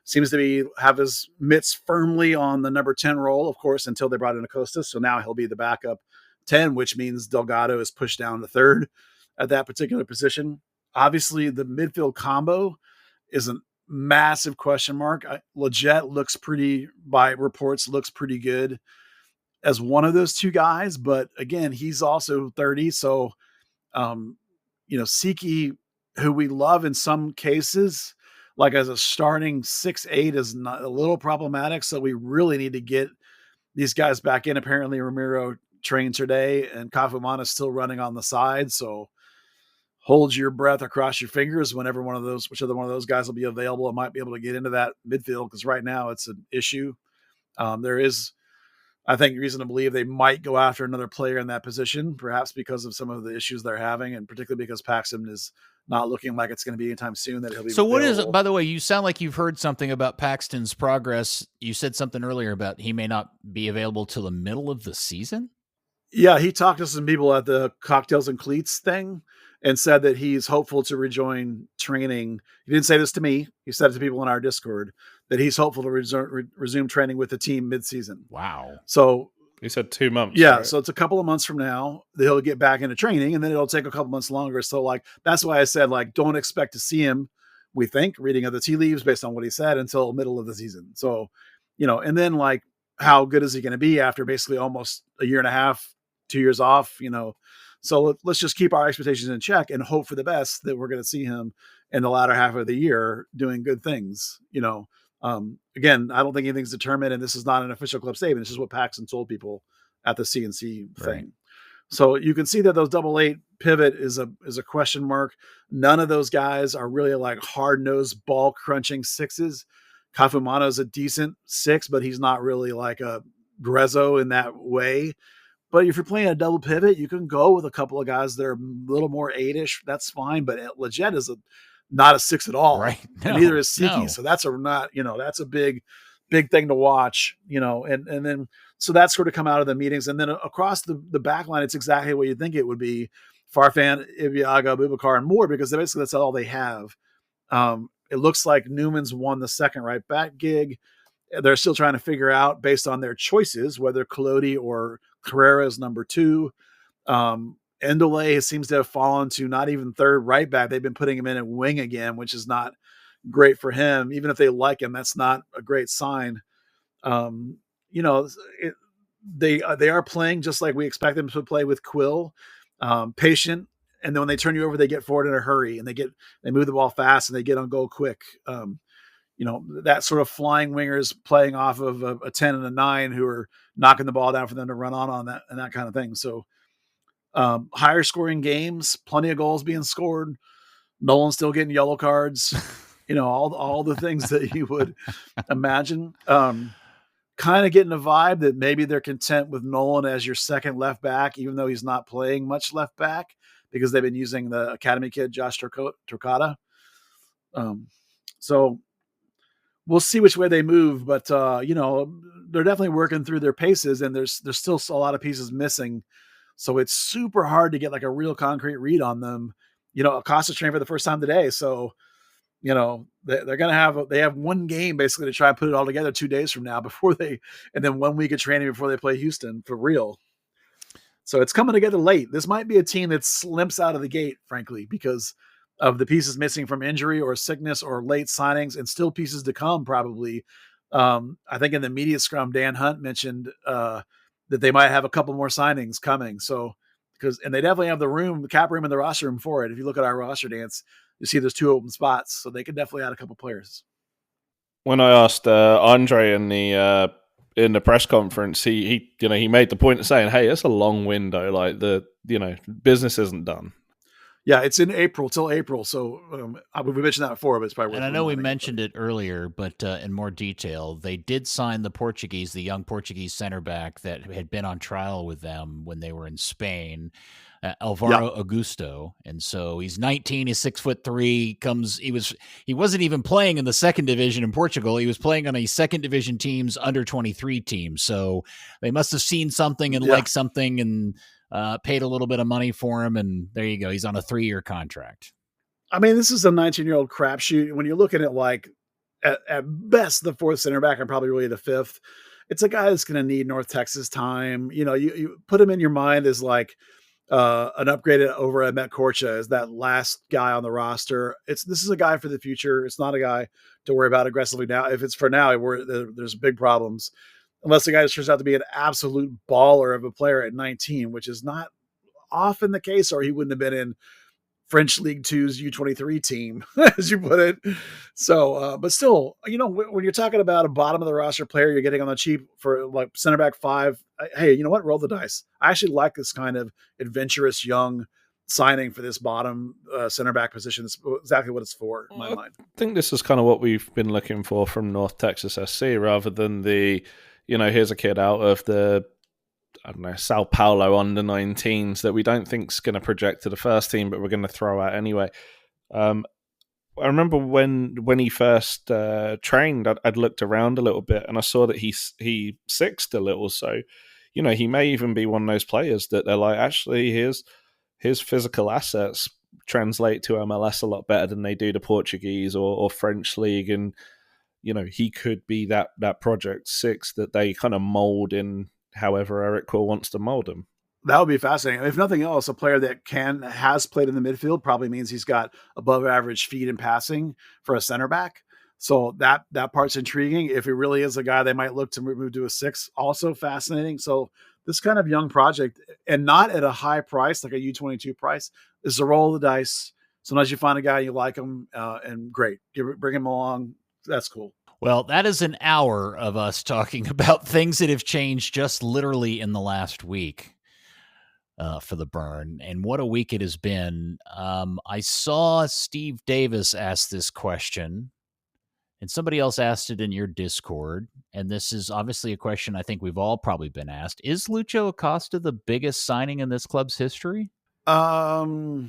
seems to have his mitts firmly on the number 10 role, of course, until they brought in Acosta. So now he'll be the backup 10, which means Delgado is pushed down to third at that particular position. Obviously, the midfield combo is a massive question mark. Leggett looks by reports, looks pretty good as one of those two guys. But again, he's also 30. So, Siki, who we love in some cases, like as a starting 6'8", is not a little problematic. So we really need to get these guys back in. Apparently Ramiro trained today and Kafumana is still running on the side. So hold your breath or cross your fingers whenever whichever one of those guys will be available and might be able to get into that midfield. Because right now it's an issue. There is, I think, reason to believe they might go after another player in that position, perhaps because of some of the issues they're having, and particularly because Paxton is not looking like it's going to be anytime soon that he'll be. So available. What is it? By the way, you sound like you've heard something about Paxton's progress. You said something earlier about he may not be available till the middle of the season. Yeah, he talked to some people at the Cocktails and Cleats thing and said that he's hopeful to rejoin training. He didn't say this to me. He said it to people in our Discord that he's hopeful to resume training with the team mid-season. Wow. So he said 2 months. Yeah. Right? So it's a couple of months from now that he'll get back into training, and then it'll take a couple months longer. So that's why I said, don't expect to see him, we think, reading of the tea leaves based on what he said, until middle of the season. So, and then how good is he going to be after basically almost a year and a half, 2 years off, So let's just keep our expectations in check and hope for the best that we're going to see him in the latter half of the year doing good things. Again, I don't think anything's determined, and this is not an official club statement. This is what Paxson told people at the CNC thing. Right. So you can see that those 8-8 pivot is a question mark. None of those guys are really like hard-nosed ball crunching sixes. Kafumano is a decent 6, but he's not really like a Grezzo in that way. But if you're playing a double pivot, you can go with a couple of guys that are a little more 8-ish. That's fine. But Leggett is not a 6 at all. Right. No, and neither is Siki. So that's that's a big thing to watch, and then, so that's sort of come out of the meetings. And then across the back line, it's exactly what you think it would be. Farfan, Ibiaga, Boubacar, and more, because basically that's all they have. It looks like Newman's won the second right back gig. They're still trying to figure out, based on their choices, whether Collodi or Carrera is number 2. Endole seems to have fallen to not even third right back. They've been putting him in at wing again, which is not great for him. Even if they like him, that's not a great sign. They are playing just like we expect them to play, with Quill, patient. And then when they turn you over, they get forward in a hurry, and they move the ball fast, and they get on goal quick. That sort of flying wingers playing off of a 10 and a 9 who are knocking the ball down for them to run on that and that kind of thing. So higher scoring games, plenty of goals being scored. Nolan's still getting yellow cards, all the things that you would imagine. Kind of getting a vibe that maybe they're content with Nolan as your second left back, even though he's not playing much left back, because they've been using the academy kid, Josh Turcotte. So we'll see which way they move, but they're definitely working through their paces, and there's still a lot of pieces missing. So it's super hard to get like a real concrete read on them. Acosta trained for the first time today. So, they're going to they have one game basically to try and put it all together 2 days from now and then 1 week of training before they play Houston for real. So it's coming together late. This might be a team that slimps out of the gate, frankly, because of the pieces missing from injury or sickness or late signings, and still pieces to come probably. I think in the media scrum, Dan Hunt mentioned that they might have a couple more signings coming. So, and they definitely have the cap room and the roster room for it. If you look at our roster dance, you see there's 2 open spots, so they could definitely add a couple players. When I asked Andre in the press conference, he made the point of saying, "Hey, it's a long window. Like business isn't done." Yeah, it's in April till April. So we mentioned that before, but it's probably. And I know we mentioned it earlier, but in more detail, they did sign the young Portuguese center back that had been on trial with them when they were in Spain, Álvaro Augusto. And so he's 19, he's 6'3". He wasn't even playing in the second division in Portugal. He was playing on a second division team's under 23 team. So they must have seen something and liked something and paid a little bit of money for him, and there you go. He's on a 3-year contract. I mean, this is a 19-year-old crapshoot. When you're looking at at best the 4th center back, and probably really the 5th, it's a guy that's going to need North Texas time. You put him in your mind as like an upgrade over at Met Corcha as that last guy on the roster. This is a guy for the future. It's not a guy to worry about aggressively now. If it's for now, there's big problems. Unless the guy just turns out to be an absolute baller of a player at 19, which is not often the case, or he wouldn't have been in French League 2's U23 team, as you put it. So, but still, when you're talking about a bottom of the roster player you're getting on the cheap for like center back 5, hey, you know what? Roll the dice. I actually like this kind of adventurous young signing for this bottom center back position. It's exactly what it's for in my mind. I think this is kind of what we've been looking for from North Texas SC, rather than here's a kid out of the, Sao Paulo under 19s that we don't think's going to project to the first team, but we're going to throw out anyway. I remember when he first trained, I'd looked around a little bit and I saw that he sixed a little. So, he may even be one of those players that they're like, actually, his physical assets translate to MLS a lot better than they do the Portuguese or French league, and he could be that project 6 that they kind of mold in however Eric Quill wants to mold him. That would be fascinating. If nothing else, a player that has played in the midfield probably means he's got above average feet and passing for a center back. So that part's intriguing. If it really is a guy they might look to move to a 6, also fascinating. So this kind of young project, and not at a high price, like a U22 price, is a roll of the dice. Sometimes you find a guy, you like him, and great. Bring him along. That's cool. Well, that is an hour of us talking about things that have changed just literally in the last week for the Burn. And what a week it has been. I saw Steve Davis ask this question, and somebody else asked it in your Discord. And this is obviously a question I think we've all probably been asked. Is Lucio Acosta the biggest signing in this club's history? It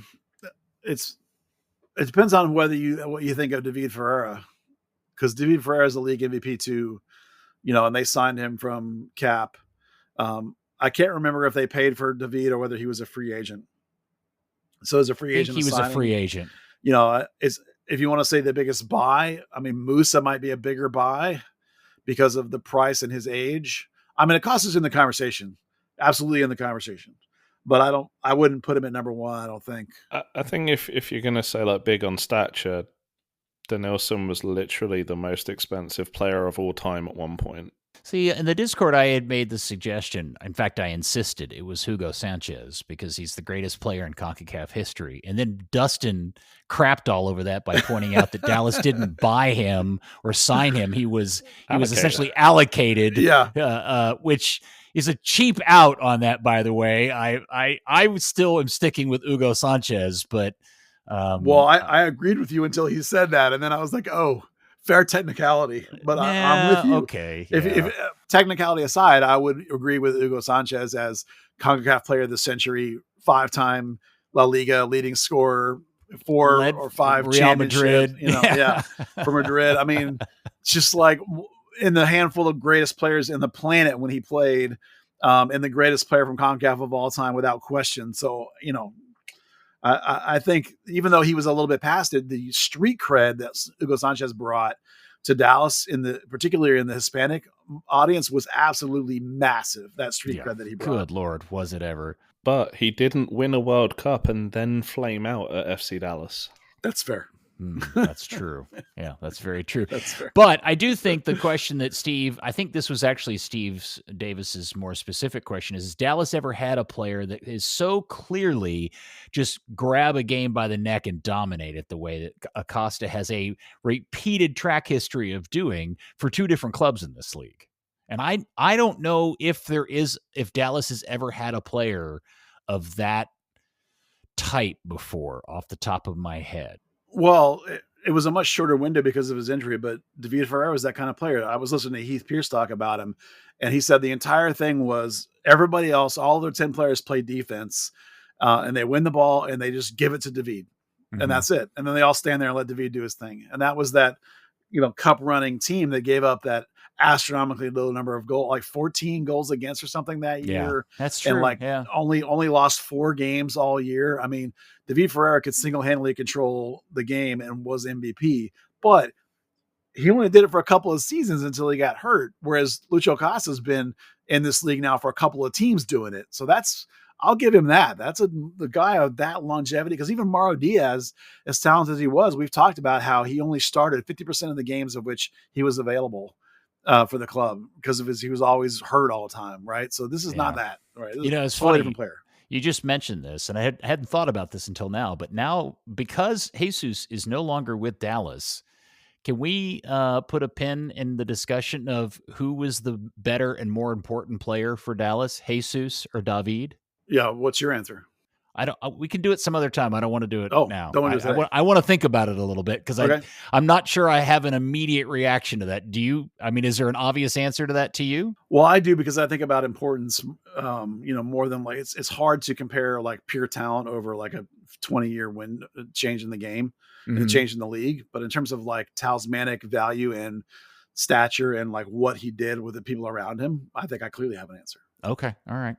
depends on what you think of David Ferreira, because David Ferreira is a league MVP too, and they signed him from Cap. I can't remember if they paid for David or whether he was a free agent. So as a free agent, he was a free agent. If you want to say the biggest buy, I mean, Musa might be a bigger buy because of the price and his age. I mean, Acosta's in the conversation, absolutely in the conversation, but I wouldn't put him at number one. I don't think. I think if you're going to say like big on stature, Denilson was literally the most expensive player of all time at one point. See, in the Discord, I had made the suggestion. In fact, I insisted it was Hugo Sanchez because he's the greatest player in CONCACAF history. And then Dustin crapped all over that by pointing out that Dallas didn't buy him or sign him. He was essentially allocated, which is a cheap out on that, by the way. I still am sticking with Hugo Sanchez, but I agreed with you until he said that, and then I was like, oh. Fair technicality, but I'm with you. Okay. If technicality aside, I would agree with Hugo Sanchez as CONCACAF Player of the Century, 5-time La Liga leading scorer, 4 or 5 Real Madrid, for Madrid. I mean, just like in the handful of greatest players in the planet when he played, and the greatest player from CONCACAF of all time, without question. So I think even though he was a little bit past it, the street cred that Hugo Sanchez brought to Dallas, particularly in the Hispanic audience, was absolutely massive. That street cred that he brought. Good Lord, was it ever? But he didn't win a World Cup and then flame out at FC Dallas. That's fair. That's true. Yeah, that's very true. That's fair. But I do think the question that I think this was actually Steve Davis's more specific question is Dallas ever had a player that is so clearly just grab a game by the neck and dominate it the way that Acosta has a repeated track history of doing for 2 different clubs in this league? And I don't know if Dallas has ever had a player of that type before off the top of my head. Well, it was a much shorter window because of his injury, but David Ferreira was that kind of player. I was listening to Heath Pierce talk about him, and he said the entire thing was everybody else, all their 10 players play defense, and they win the ball, and they just give it to David, and that's it. And then they all stand there and let David do his thing. And that was that, cup running team that gave up that astronomically low number of goals, like 14 goals against or something that year. That's true. And only lost 4 games all year. I mean, David Ferreira could single-handedly control the game and was MVP, but he only did it for a couple of seasons until he got hurt. Whereas Lucio Acosta has been in this league now for a couple of teams doing it. So I'll give him that. That's the guy of that longevity. Because even Mauro Diaz, as talented as he was, we've talked about how he only started 50% of the games of which he was available for the club because he was always hurt all the time, right? So this is not that, right? It's a totally funny. Different player. You just mentioned this, and I hadn't thought about this until now, but now because Jesus is no longer with Dallas, can we put a pin in the discussion of who was the better and more important player for Dallas, Jesus or David? Yeah, what's your answer? We can do it some other time. I don't want to do it now. Don't want to do I want to think about it a little bit because I'm not sure I have an immediate reaction to that. Do you? I mean, is there an obvious answer to that to you? Well, I do because I think about importance, more than like it's hard to compare like pure talent over like a 20-year change in the game and change in the league. But in terms of like talismanic value and stature and like what he did with the people around him, I think I clearly have an answer. Okay. All right.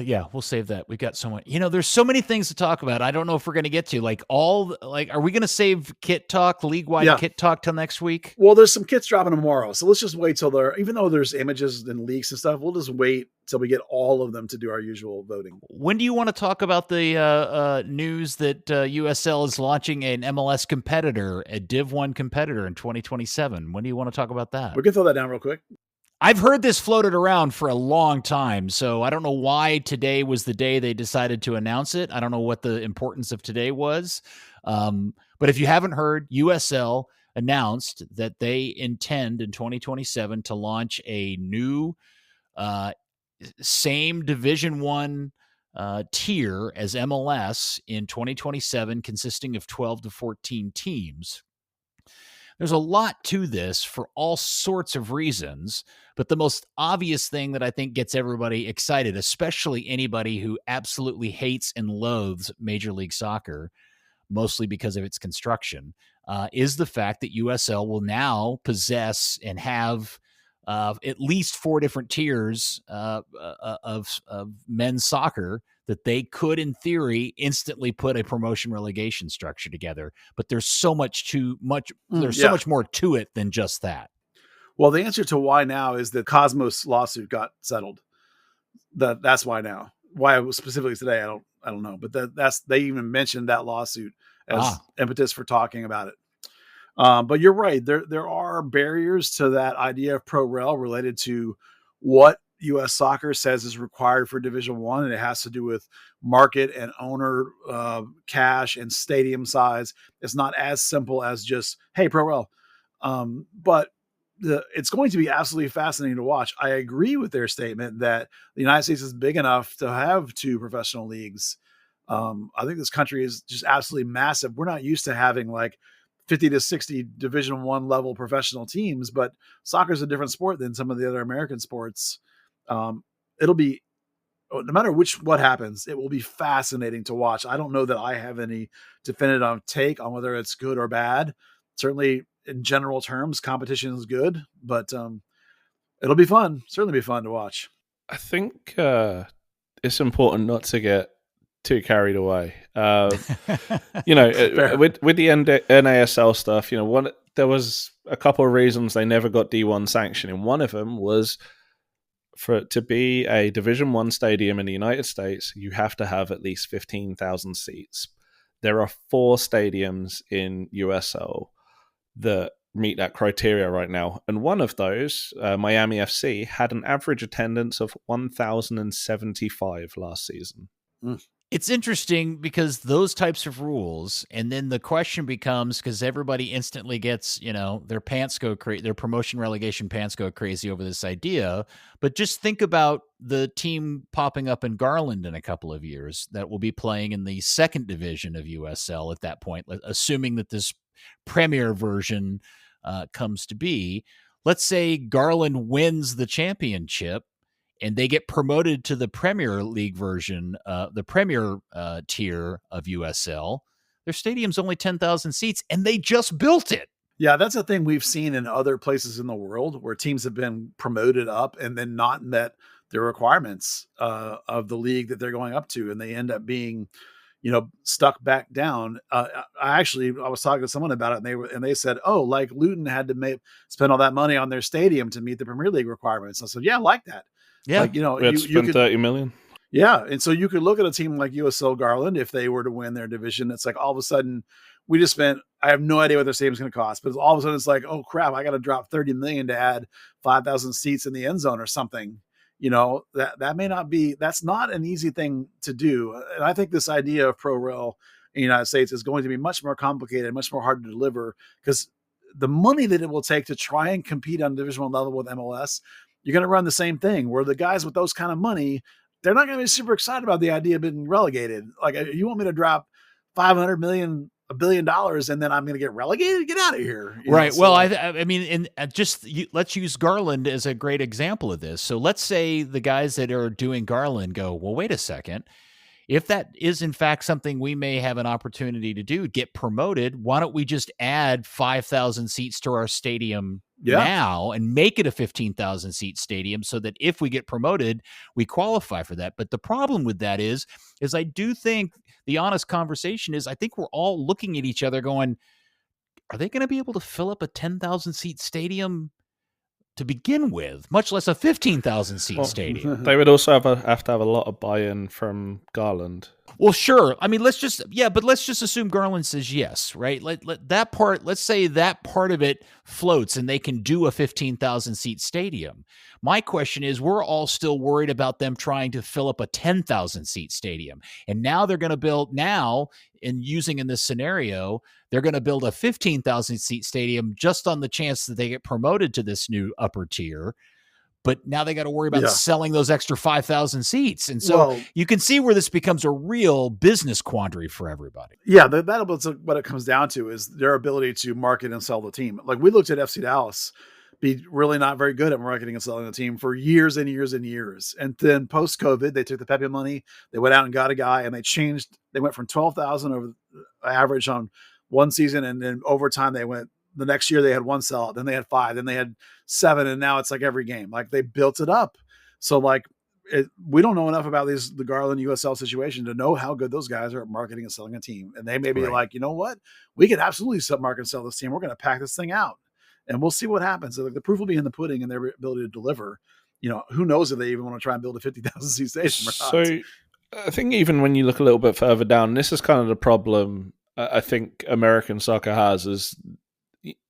Yeah, we'll save that. We've got so much, there's so many things to talk about. I don't know if we're going to get to are we going to save kit talk, league-wide kit talk till next week? Well, there's some kits dropping tomorrow. So let's just wait till even though there's images and leaks and stuff, we'll just wait till we get all of them to do our usual voting. When do you want to talk about the news that USL is launching an MLS competitor, a Div 1 competitor in 2027? When do you want to talk about that? We can throw that down real quick. I've heard this floated around for a long time, so I don't know why today was the day they decided to announce it. I don't know what the importance of today was. But if you haven't heard, USL announced that they intend in 2027 to launch a new same Division One tier as MLS in 2027, consisting of 12 to 14 teams. There's a lot to this for all sorts of reasons, but the most obvious thing that I think gets everybody excited, especially anybody who absolutely hates and loathes Major League Soccer, mostly because of its construction, is the fact that USL will now possess and have at least 4 different tiers of men's soccer that they could, in theory, instantly put a promotion relegation structure together. But there's so much so much more to it than just that. Well, the answer to why now is the Cosmos lawsuit got settled. That's why now. Why it was specifically today, I don't know. But they even mentioned that lawsuit as impetus for talking about it. But you're right. There are barriers to that idea of pro rel related to what U.S. Soccer says is required for Division One, and it has to do with market and owner cash and stadium size. It's not as simple as just, hey, pro rel. But it's going to be absolutely fascinating to watch. I agree with their statement that the United States is big enough to have 2 professional leagues. I think this country is just absolutely massive. We're not used to having like 50 to 60 Division One level professional teams, but soccer is a different sport than some of the other American sports. It'll be, no matter what happens, it will be fascinating to watch. I don't know that I have any definitive take on whether it's good or bad. Certainly in general terms, competition is good, but it'll be fun. Certainly be fun to watch. I think it's important not to get too carried away. With the NASL stuff, there was a couple of reasons they never got D1 sanction, and one of them was for it to be a Division One stadium in the United States, you have to have at least 15,000 seats. There are 4 stadiums in USL that meet that criteria right now, and one of those, Miami FC, had an average attendance of 1,075 last season. It's interesting because those types of rules, and then the question becomes, because everybody instantly gets, their pants go crazy, their promotion relegation pants go crazy over this idea. But just think about the team popping up in Garland in a couple of years that will be playing in the 2nd division of USL at that point, assuming that this premier version comes to be. Let's say Garland wins the championship and they get promoted to the Premier League version, the Premier tier of USL. Their stadium's only 10,000 seats, and they just built it. Yeah, that's a thing we've seen in other places in the world where teams have been promoted up and then not met the requirements of the league that they're going up to, and they end up being, stuck back down. I was talking to someone about it, and they said, "Oh, like Luton had to spend all that money on their stadium to meet the Premier League requirements." I said, "Yeah, I like that." Yeah, you spent $30 million. Yeah, and so you could look at a team like USL Garland if they were to win their division. It's like all of a sudden we just spent. I have no idea what their stadium's going to cost, but all of a sudden it's like, oh crap, I got to drop $30 million to add 5,000 seats in the end zone or something. That may not be. That's not an easy thing to do, and I think this idea of pro rel in the United States is going to be much more complicated, much more hard to deliver because the money that it will take to try and compete on Division One level with MLS. You're going to run the same thing where the guys with those kind of money, they're not going to be super excited about the idea of being relegated. Like, you want me to drop $500 million, $1 billion, and then I'm going to get relegated? Get out of here. Right. Well, I mean, let's use Garland as a great example of this. So let's say the guys that are doing Garland go, well, wait a second. If that is in fact something we may have an opportunity to do, get promoted, why don't we just add 5,000 seats to our stadium now and make it a 15,000 seat stadium so that if we get promoted, we qualify for that. But the problem with that is I do think the honest conversation is I think we're all looking at each other going, are they going to be able to fill up a 10,000 seat stadium to begin with, much less a 15,000 seat stadium? They would also have to have a lot of buy-in from Garland Well, sure. I mean, let's just assume Garland says yes, right? Let's say that part of it floats and they can do a 15,000 seat stadium. My question is, we're all still worried about them trying to fill up a 10,000 seat stadium. And now they're going to build in this scenario, they're going to build a 15,000 seat stadium just on the chance that they get promoted to this new upper tier. But now they got to worry about selling those extra 5,000 seats. And so you can see where this becomes a real business quandary for everybody. Yeah, that's what it comes down to, is their ability to market and sell the team. Like, we looked at FC Dallas be really not very good at marketing and selling the team for years and years and years. And then post-COVID, they took the Pappy money, they went out and got a guy, and they went from 12,000 over average on one season. And then over time, the next year they had one sellout, then they had 5, then they had 7. And now it's like every game, like they built it up. So like we don't know enough about the Garland USL situation to know how good those guys are at marketing and selling a team. And they may be like, you know what, we could absolutely market and sell this team. We're going to pack this thing out and we'll see what happens. So, like, the proof will be in the pudding and their ability to deliver. Who knows if they even want to try and build a 50,000 seat stadium or not. So I think even when you look a little bit further down, this is kind of the problem I think American soccer has, is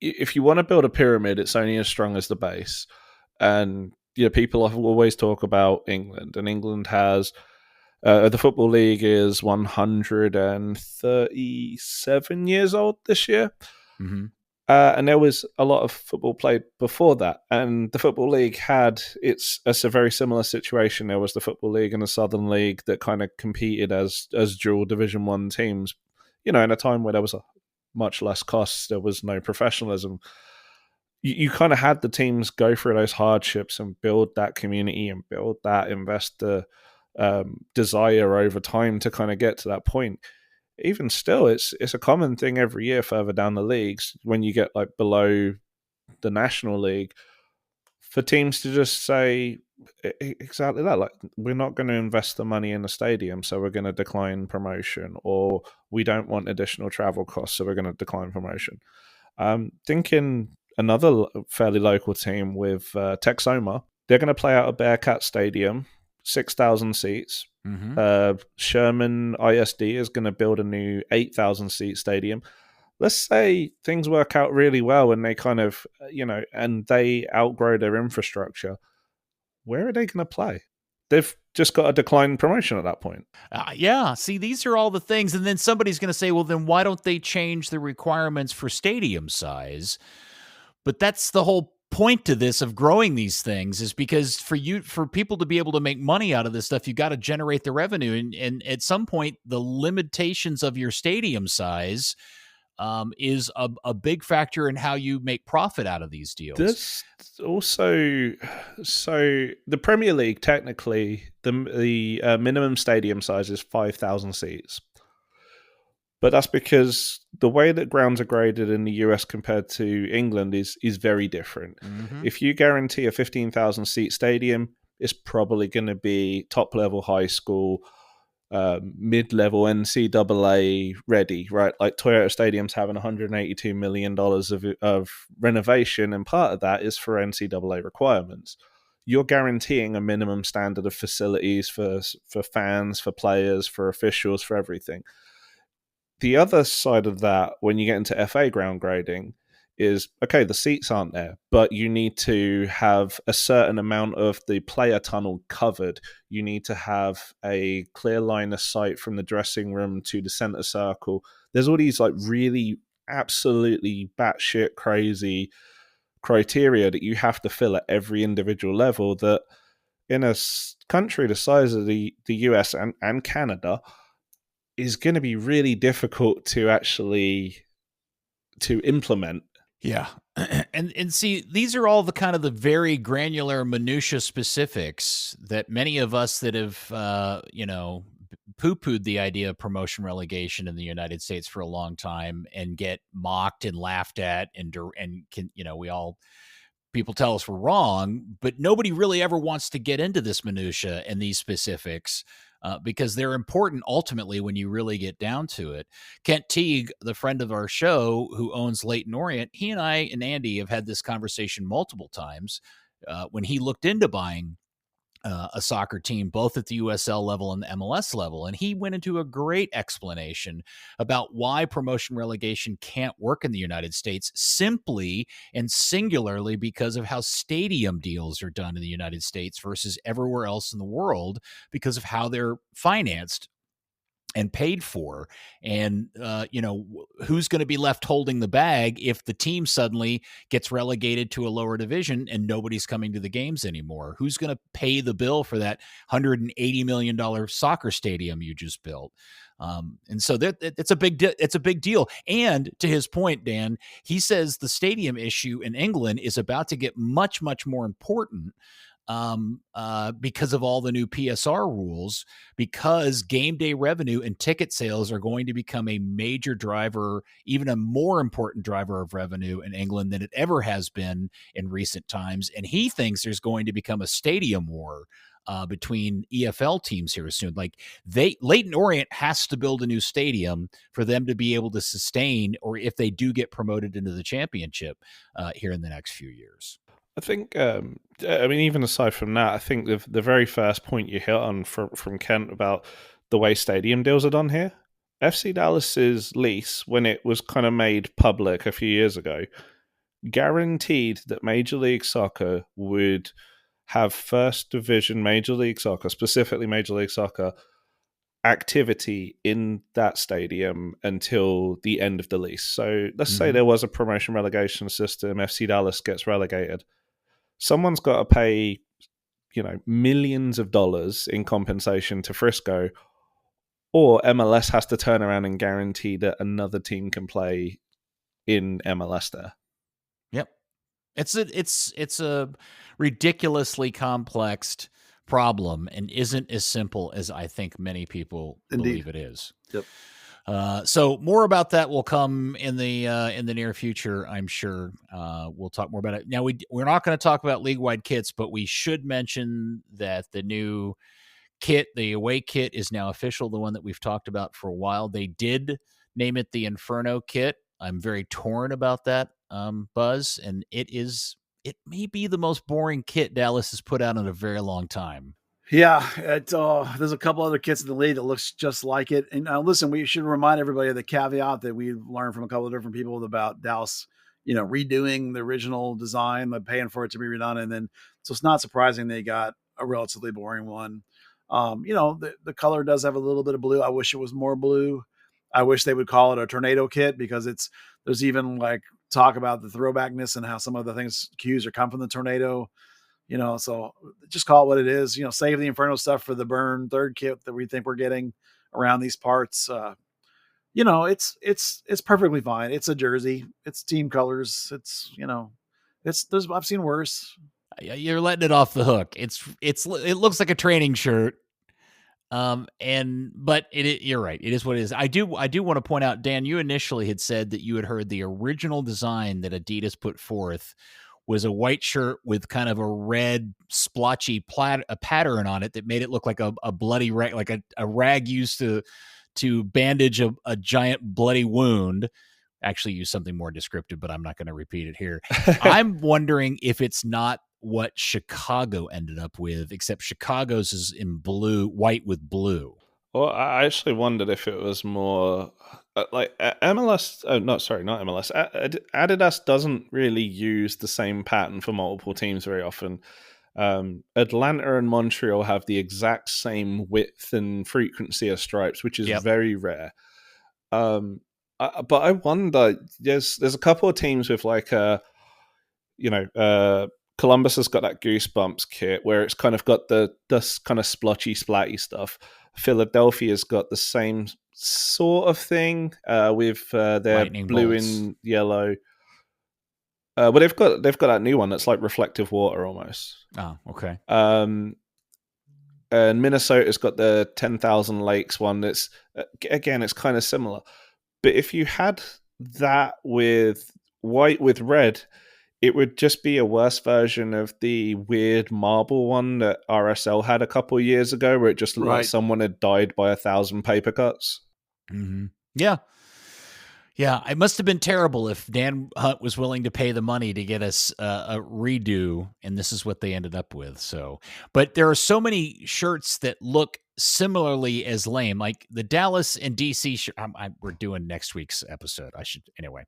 if you want to build a pyramid, it's only as strong as the base. And people always talk about England, and England has the Football League is 137 years old this year. Mm-hmm. And there was a lot of football played before that. And the Football League it's a very similar situation. There was the Football League and the Southern League that kind of competed as dual Division 1 teams, in a time where there was much less costs, there was no professionalism. You kind of had the teams go through those hardships and build that community and build that investor desire over time to kind of get to that point. Even still, it's a common thing every year further down the leagues, when you get like below the National League, for teams to just say exactly that, like, we're not going to invest the money in the stadium, so we're going to decline promotion, or we don't want additional travel costs, so we're going to decline promotion. Thinking another fairly local team with Texoma, they're going to play out of Bearcat Stadium, 6,000 seats. Mm-hmm. Sherman ISD is going to build a new 8,000 seat stadium. Let's say things work out really well and they kind of, and they outgrow their infrastructure. Where are they going to play? They've just got a decline promotion at that point. See, these are all the things. And then somebody's going to say, well, then why don't they change the requirements for stadium size? But that's the whole point to this of growing these things, is because for people to be able to make money out of this stuff, you got to generate the revenue. And at some point, the limitations of your stadium size is a big factor in how you make profit out of these deals. This also, so the Premier League, technically, the minimum stadium size is 5,000 seats. But that's because the way that grounds are graded in the US compared to England is very different. Mm-hmm. If you guarantee a 15,000 seat stadium, it's probably going to be top level high school, mid-level NCAA ready, right? Like Toyota Stadium's having $182 million of renovation, and part of that is for NCAA requirements. You're guaranteeing a minimum standard of facilities for fans, for players, for officials, for everything. The other side of that, when you get into FA ground grading, is, okay, the seats aren't there, but you need to have a certain amount of the player tunnel covered. You need to have a clear line of sight from the dressing room to the center circle. There's all these like really absolutely batshit crazy criteria that you have to fill at every individual level, that in a country the size of the US and Canada is going to be really difficult to implement. Yeah. And see, these are all the kind of the very granular minutia specifics that many of us that have, poo-pooed the idea of promotion relegation in the United States for a long time and get mocked and laughed at and can, people tell us we're wrong, but nobody really ever wants to get into this minutia and these specifics. Because they're important ultimately when you really get down to it. Kent Teague, the friend of our show who owns Leyton Orient, he and I and Andy have had this conversation multiple times when he looked into buying a soccer team, both at the USL level and the MLS level. And he went into a great explanation about why promotion relegation can't work in the United States simply and singularly because of how stadium deals are done in the United States versus everywhere else in the world, because of how they're financed and paid for. And, who's going to be left holding the bag if the team suddenly gets relegated to a lower division and nobody's coming to the games anymore? Who's going to pay the bill for that $180 million soccer stadium you just built? And so it's a big deal. And to his point, Dan, he says the stadium issue in England is about to get much, much more important because of all the new PSR rules, because game day revenue and ticket sales are going to become a major driver, even a more important driver of revenue in England than it ever has been in recent times. And he thinks there's going to become a stadium war between EFL teams here soon. Like Leyton Orient has to build a new stadium for them to be able to sustain, or if they do get promoted into the championship here in the next few years. I think, even aside from that, I think the very first point you hit on from Kent about the way stadium deals are done here, FC Dallas's lease, when it was kind of made public a few years ago, guaranteed that Major League Soccer would have first division Major League Soccer, specifically Major League Soccer, activity in that stadium until the end of the lease. So let's say there was a promotion relegation system, FC Dallas gets relegated. Someone's got to pay, millions of dollars in compensation to Frisco, or MLS has to turn around and guarantee that another team can play in MLS there. Yep. It's a ridiculously complex problem and isn't as simple as I think many people believe it is. Yep. So more about that will come in the near future, I'm sure. We'll talk more about it. Now, we're not going to talk about league-wide kits, but we should mention that the new kit, the away kit, is now official, the one that we've talked about for a while. They did name it the Inferno kit. I'm very torn about that, Buzz, and it may be the most boring kit Dallas has put out in a very long time. Yeah, there's a couple other kits in the league that looks just like it. And listen, we should remind everybody of the caveat that we learned from a couple of different people about Dallas, redoing the original design, but paying for it to be redone. And then, so it's not surprising they got a relatively boring one. The color does have a little bit of blue. I wish it was more blue. I wish they would call it a tornado kit, because there's even like talk about the throwbackness and how some of the things cues are come from the tornado. So just call it what it is. Save the Inferno stuff for the burn third kit that we think we're getting around these parts. It's perfectly fine. It's a jersey. It's team colors. I've seen worse. You're letting it off the hook. It looks like a training shirt. But you're right. It is what it is. I do want to point out, Dan, you initially had said that you had heard the original design that Adidas put forth was a white shirt with kind of a red splotchy pattern on it that made it look like a bloody rag, like a rag used to bandage a giant bloody wound. Actually use something more descriptive, but I'm not going to repeat it here. I'm wondering if it's not what Chicago ended up with, except Chicago's is in white with blue. Well, I actually wondered if it was more like MLS. Oh, no, sorry, not MLS. Adidas doesn't really use the same pattern for multiple teams very often. Atlanta and Montreal have the exact same width and frequency of stripes, which is very rare. But I wonder, there's a couple of teams with like Columbus has got that Goosebumps kit where it's kind of got the kind of splotchy, splatty stuff. Philadelphia's got the same sort of thing with their lightning blue bolts and yellow. But they've got that new one that's like reflective water almost. Oh, okay. And Minnesota's got the 10,000 Lakes one. That's again, it's kind of similar. But if you had that with white with red, it would just be a worse version of the weird marble one that RSL had a couple of years ago, where it just looked like someone had died by 1,000 paper cuts. Mm-hmm. Yeah. Yeah, it must have been terrible if Dan Hunt was willing to pay the money to get us a redo, and this is what they ended up with. So, but there are so many shirts that look similarly as lame, like the Dallas and DC shirt. We're doing next week's episode. I should anyway.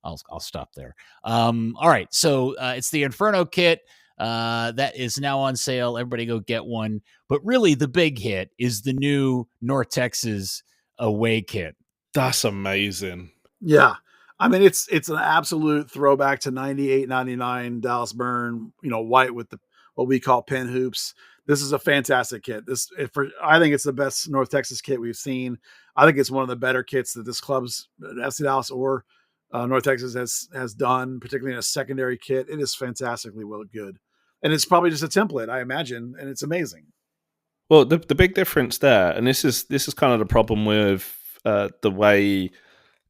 I'll stop there. All right, so it's the Inferno kit that is now on sale. Everybody go get one. But really, the big hit is the new North Texas away kit. That's amazing. Yeah. I mean, it's an absolute throwback to 98, 99 Dallas Burn, white with what we call pin hoops. This is a fantastic kit. I think it's the best North Texas kit we've seen. I think it's one of the better kits that this club's FC Dallas or North Texas has done, particularly in a secondary kit. It is fantastically good. And it's probably just a template, I imagine, and it's amazing. Well, the big difference there, and this is kind of the problem with the way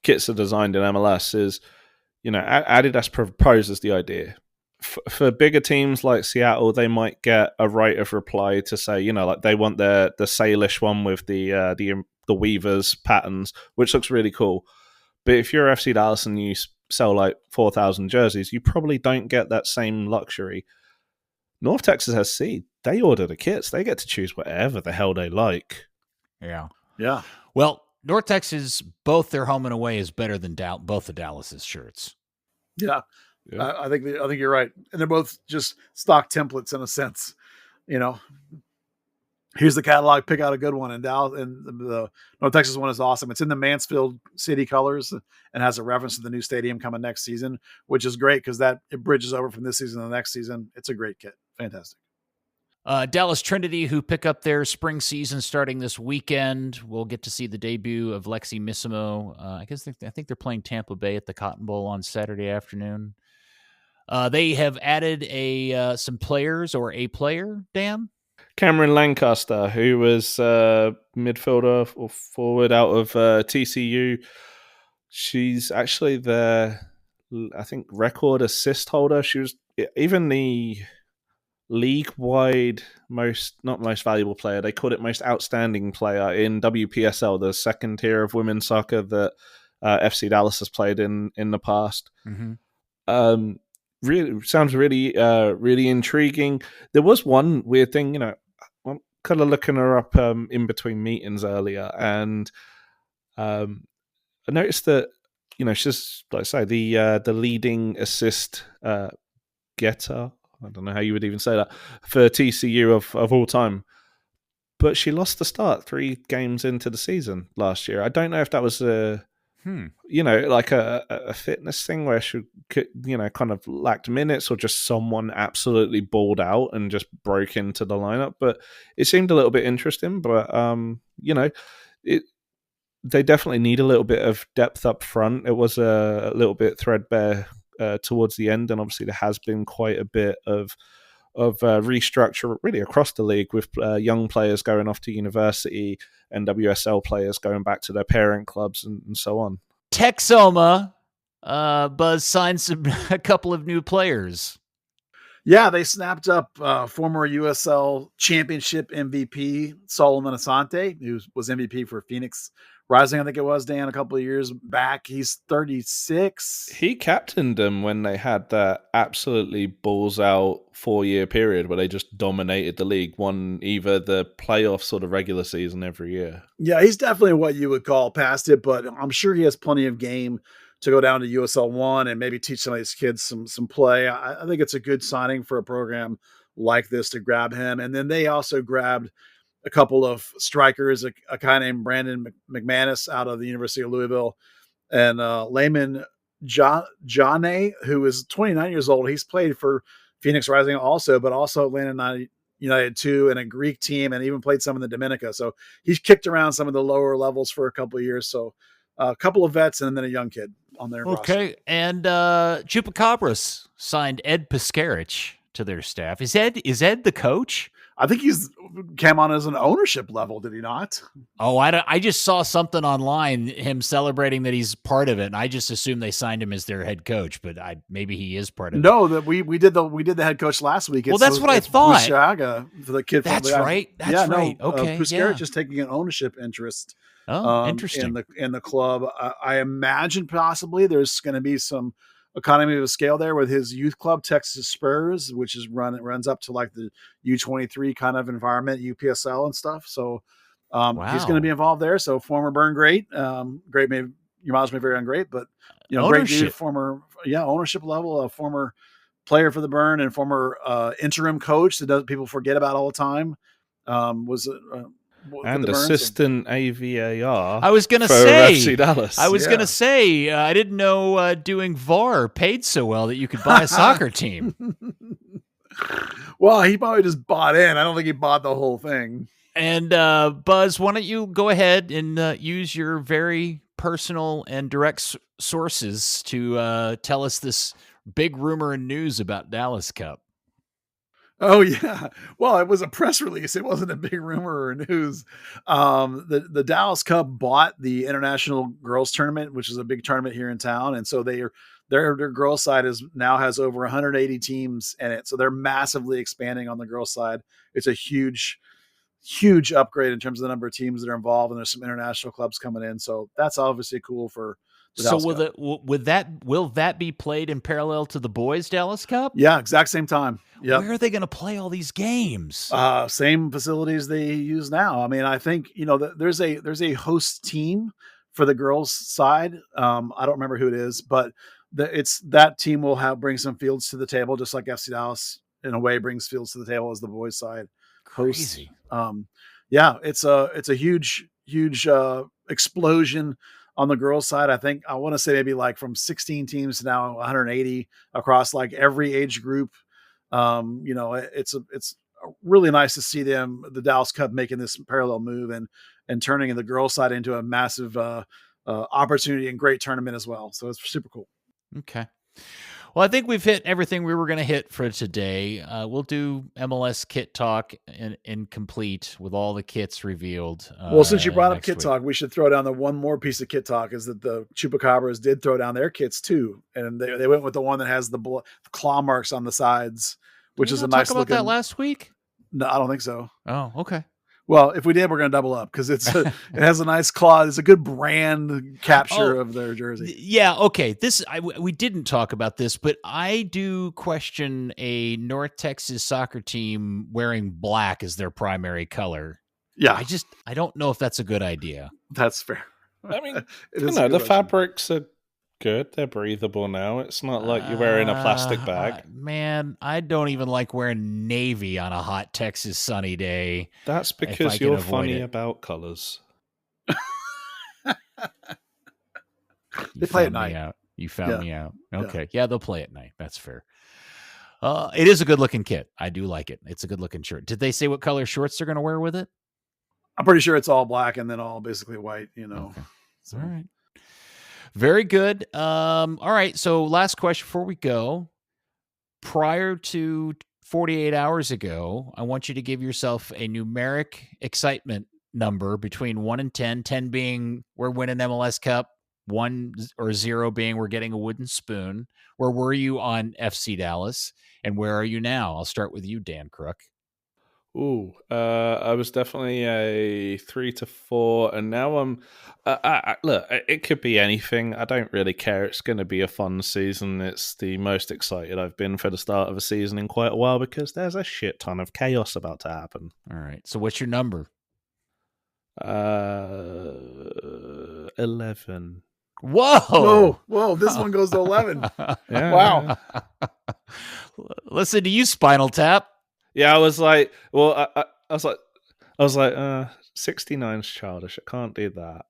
kits are designed in MLS is, Adidas proposes the idea. For bigger teams like Seattle, they might get a right of reply to say, like they want the Salish one with the weavers patterns, which looks really cool. But if you're FC Dallas and you sell like 4,000 jerseys, you probably don't get that same luxury. North Texas SC, they order the kits. They get to choose whatever the hell they like. Yeah. Yeah. Well, North Texas, both their home and away is better than both of Dallas's shirts. Yeah. I think you're right. And they're both just stock templates in a sense. Here's the catalog, pick out a good one. And Dallas and the North Texas one is awesome. It's in the Mansfield City colors and has a reference to the new stadium coming next season, which is great because it bridges over from this season to the next season. It's a great kit. Fantastic. Dallas Trinity, who pick up their spring season starting this weekend. We'll get to see the debut of Lexi Missimo. I think they're playing Tampa Bay at the Cotton Bowl on Saturday afternoon. They have added some players or a player, Dan? Cameron Lancaster, who was midfielder or forward out of TCU. She's actually the, I think, record assist holder. She was even the league-wide not most valuable player. They called it most outstanding player in WPSL, the second tier of women's soccer that FC Dallas has played in the past. Mm-hmm. Really sounds really intriguing. There was one weird thing, I'm kind of looking her up in between meetings earlier, and I noticed that she's, like I say, the leading assist getter. I don't know how you would even say that for TCU of all time. But she lost the start 3 games into the season last year. I don't know if that was like a fitness thing where she could, kind of lacked minutes, or just someone absolutely balled out and just broke into the lineup. But it seemed a little bit interesting. But they definitely need a little bit of depth up front. It was a little bit threadbare towards the end, and obviously there has been quite a bit of restructure really across the league, with young players going off to university and WSL players going back to their parent clubs and so on. Texoma, Buzz signed a couple of new players. Yeah, they snapped up former USL Championship MVP Solomon Asante, who was MVP for Phoenix Rising, I think it was, Dan, a couple of years back. He's 36. He captained them when they had that absolutely balls out 4-year period where they just dominated the league, won either the playoffs or the regular season every year. Yeah, he's definitely what you would call past it, but I'm sure he has plenty of game to go down to USL 1 and maybe teach some of these kids some play. I think it's a good signing for a program like this to grab him. And then they also grabbed a couple of strikers, a guy named Brandon McManus out of the University of Louisville, and Layman Jane, who is 29 years old. He's played for Phoenix Rising also, but also Atlanta United 2 and a Greek team, and even played some in the Dominica. So he's kicked around some of the lower levels for a couple of years. So a couple of vets and then a young kid on their roster. Okay, and Chupacabras signed Ed Piscarich to their staff. Is Ed the coach? I think he's came on as an ownership level, did he not? Oh, I just saw something online, him celebrating that he's part of it, and I just assumed they signed him as their head coach, but maybe he is part of it. No, that we did the head coach last week. Well, that's what I thought. Bushaga, for the kid. That's right. That's right. Okay, Buzz Carrick just taking an ownership interest. Interesting. In the club. I imagine possibly there's going to be some economy of scale there with his youth club, Texas Spurs, which is runs up to like the U23 kind of environment, UPSL and stuff. So he's going to be involved there. So former Burn great, great. Maybe your miles may vary on great, but great dude, former ownership level, a former player for the Burn and former interim coach that people forget about all the time. And assistant AVAR. I was going to say FC Dallas. I was going to say I didn't know doing VAR paid so well that you could buy a soccer team. Well, he probably just bought in. I don't think he bought the whole thing. And Buzz, why don't you go ahead and use your very personal and direct sources to tell us this big rumor and news about Dallas Cup. Oh yeah. Well, it was a press release. It wasn't a big rumor or news. The Dallas Cup bought the International Girls Tournament, which is a big tournament here in town. And so their girls side now has over 180 teams in it. So they're massively expanding on the girls side. It's a huge upgrade in terms of the number of teams that are involved. And there's some international clubs coming in. So that's obviously cool for the Dallas Cup. Will that be played in parallel to the boys Dallas Cup? Yeah, exact same time. Yeah. Where are they going to play all these games? Same facilities they use now. I mean, I think there's a host team for the girls side. I don't remember who it is, but that team will bring some fields to the table, just like FC Dallas in a way brings fields to the table as the boys side hosts. Crazy. It's a huge explosion on the girls side. I want to say maybe like from 16 teams to now 180 across like every age group. It's really nice to see the Dallas Cup making this parallel move and turning the girls side into a massive opportunity and great tournament as well. So it's super cool. Okay. Well, I think we've hit everything we were going to hit for today. We'll do MLS kit talk in complete with all the kits revealed. Well, since you brought up kit talk, we should throw down the one more piece of kit talk is that the Chupacabras did throw down their kits too. And they went with the one that has the claw marks on the sides, which is a nice talk about that last week? No, I don't think so. Oh, okay. Well, if we did, we're going to double up because it has a nice claw. It's a good brand capture of their jersey. Yeah, okay. We didn't talk about this, but I do question a North Texas soccer team wearing black as their primary color. Yeah. I don't know if that's a good idea. That's fair. I mean, the fabrics are good. They're breathable now. It's not like you're wearing a plastic bag. Man, I don't even like wearing navy on a hot Texas sunny day. That's because you're funny about colors. They play at night. You found me out. Okay. Yeah, they'll play at night. That's fair. It is a good looking kit. I do like it. It's a good looking shirt. Did they say what color shorts they're going to wear with it? I'm pretty sure it's all black and then all basically white, Okay. So. All right. Very good. All right. So last question before we go. Prior to 48 hours ago, I want you to give yourself a numeric excitement number between 1 and 10, 10 being we're winning MLS Cup, 1 or 0 being we're getting a wooden spoon. Where were you on FC Dallas? And where are you now? I'll start with you, Dan Crooke. Ooh, I was definitely a 3 to 4, and now I'm. Look, it could be anything. I don't really care. It's going to be a fun season. It's the most excited I've been for the start of a season in quite a while because there's a shit ton of chaos about to happen. All right. So, what's your number? 11. Whoa! This one goes to 11. Yeah. Wow. Listen to you, Spinal Tap. Yeah, I was like, I was like, 69's childish. I can't do that.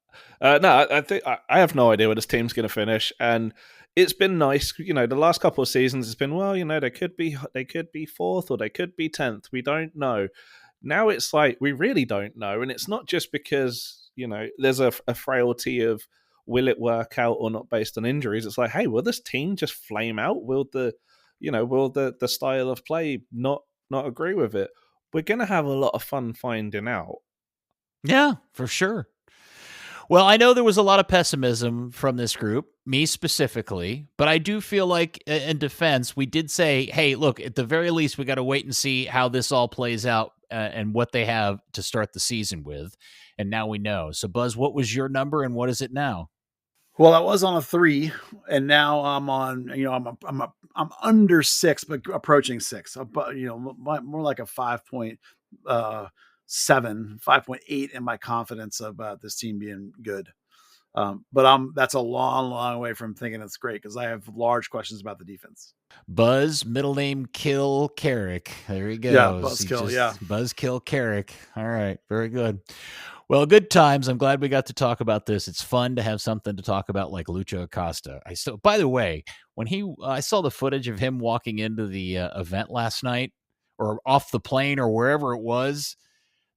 No, I think I have no idea where this team's going to finish, and it's been nice. The last couple of seasons, it's been they could be 4th or they could be 10th. We don't know. Now it's like we really don't know, and it's not just because there's a frailty of will it work out or not based on injuries. It's like, hey, will this team just flame out? Will the style of play not agree with it? we're going to have a lot of fun finding out. Yeah, for sure. Well, I know there was a lot of pessimism from this group, me specifically, but I do feel like in defense, we did say, hey, look, at the very least, we got to wait and see how this all plays out and what they have to start the season with. And now we know. So, Buzz, what was your number and what is it now? Well, I was on a 3, and now I'm on. I'm under 6, but approaching 6. But more like a 5.7, 5.8 in my confidence about this team being good. But that's a long, long way from thinking it's great because I have large questions about the defense. Buzz, middle name Kill Carrick. There he goes. Yeah, Buzz Kill. Buzz Kill Carrick. All right, very good. Well, good times. I'm glad we got to talk about this. It's fun to have something to talk about like Luciano Acosta. By the way, when I saw the footage of him walking into the event last night or off the plane or wherever it was,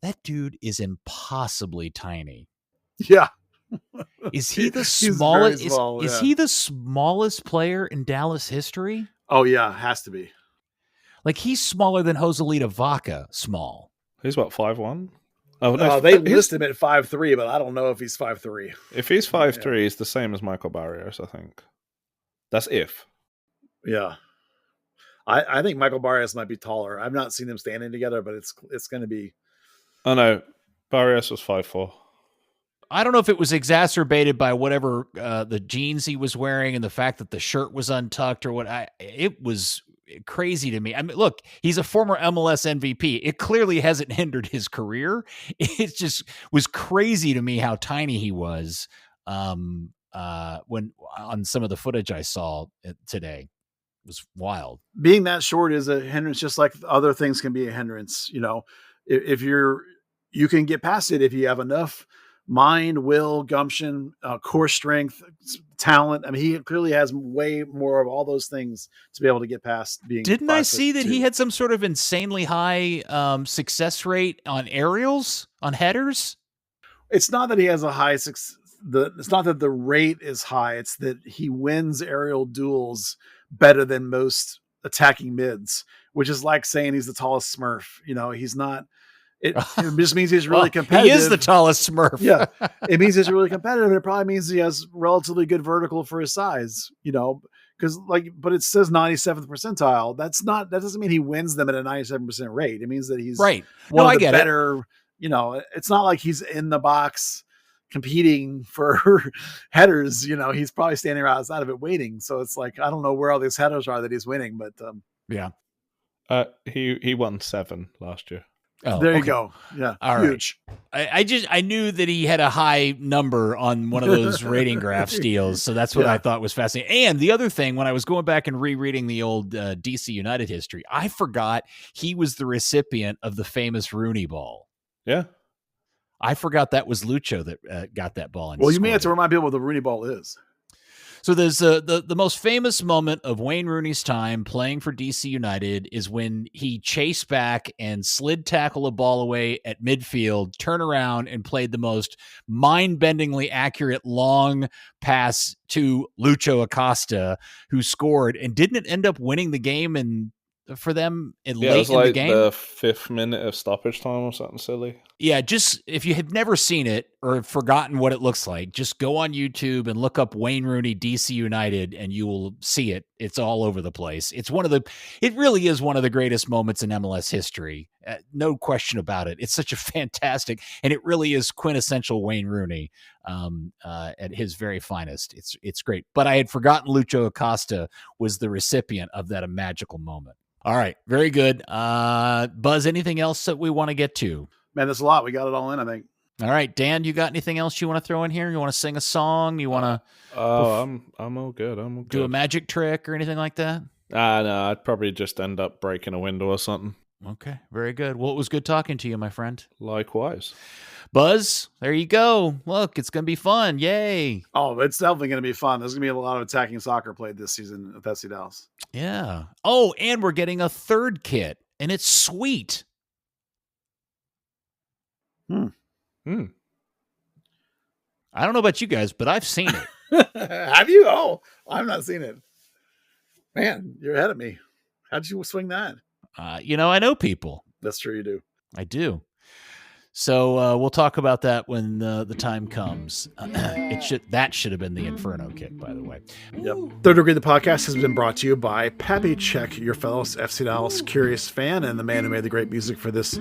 that dude is impossibly tiny. Yeah. Is he the smallest? Is yeah. he the smallest player in Dallas history? Oh yeah, has to be. Like he's smaller than Joselito Vaca. Small. He's what, 5'1"? Oh no, they list him at 5'3", but I don't know if he's 5'3". If he's 5'3", he's the same as Michael Barrios, I think. That's if. Yeah. I think Michael Barrios might be taller. I've not seen them standing together, but it's going to be. Oh no, Barrios was 5'4". I don't know if it was exacerbated by whatever the jeans he was wearing and the fact that the shirt was untucked or what. It was crazy to me. I mean, look, he's a former MLS MVP. It clearly hasn't hindered his career. It just was crazy to me how tiny he was when on some of the footage I saw today. It was wild. Being that short is a hindrance, just like other things can be a hindrance. If you can get past it if you have enough mind, will, gumption, core strength, talent. I mean, he clearly has way more of all those things to be able to get past being. Didn't I see that he had some sort of insanely high success rate on aerials, on headers? It's not that he has a high success. It's not that the rate is high. It's that he wins aerial duels better than most attacking mids, which is like saying he's the tallest Smurf. He's not. It just means he's really competitive. He is the tallest Smurf. Yeah. It means he's really competitive. And it probably means he has relatively good vertical for his size, because but it says 97th percentile. That doesn't mean he wins them at a 97% rate. It means that he's right. One of the better, it's not like he's in the box competing for headers. He's probably standing right outside of it waiting. So it's like, I don't know where all these headers are that he's winning, but yeah. He won 7 last year. Oh, there you go. Yeah. All huge. Right. I knew that he had a high number on one of those rating graph deals. So that's what I thought was fascinating. And the other thing, when I was going back and rereading the old DC United history, I forgot he was the recipient of the famous Rooney ball. Yeah. I forgot that was Lucho that got that ball. Well, you may have to remind people what the Rooney ball is. So there's the most famous moment of Wayne Rooney's time playing for DC United is when he chased back and slid tackle a ball away at midfield, turn around and played the most mind-bendingly accurate long pass to Luciano Acosta, who scored and didn't end up winning the game for them late in the game. The 5th minute of stoppage time or something silly. Yeah, just if you have never seen it or forgotten what it looks like, just go on YouTube and look up Wayne Rooney DC United and you will see it. It's all over the place. It really is one of the greatest moments in MLS history. No question about it. It's such a fantastic, and it really is quintessential Wayne Rooney at his very finest. It's great. But I had forgotten Luciano Acosta was the recipient of that magical moment. All right. Very good. Buzz, anything else that we want to get to? Man, there's a lot. We got it all in, I think. All right, Dan, you got anything else you want to throw in here? You want to sing a song? You want to? I'm all good. I'm all good. Do a magic trick or anything like that? No, I'd probably just end up breaking a window or something. Okay, very good. Well, it was good talking to you, my friend. Likewise. Buzz, there you go. Look, it's going to be fun. Yay. Oh, it's definitely going to be fun. There's going to be a lot of attacking soccer played this season at FC Dallas. Yeah. Oh, and we're getting a third kit, and it's sweet. I don't know about you guys, but I've seen it. Have you? Oh, I've not seen it. Man, you're ahead of me. How'd you swing that? I know people. That's true. You do. I do. So we'll talk about that when the time comes. That should have been the Inferno kick, by the way. Yep. Third Degree, the podcast, has been brought to you by Pappy. Check your fellow FC Dallas curious fan and the man who made the great music for this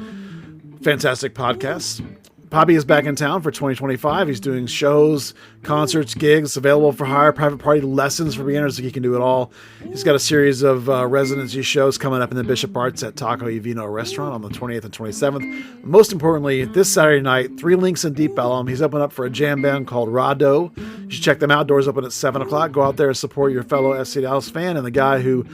fantastic podcast. Pappy is back in town for 2025. He's doing shows, concerts, gigs, available for hire, private party lessons for beginners. He can do it all. He's got a series of residency shows coming up in the Bishop Arts at Taco y Vino restaurant on the 20th and 27th. Most importantly, this Saturday night, 3 Links in Deep Ellum. He's opened up for a jam band called Rado. You should check them out. Doors open at 7 o'clock. Go out there and support your fellow FC Dallas fan and the guy who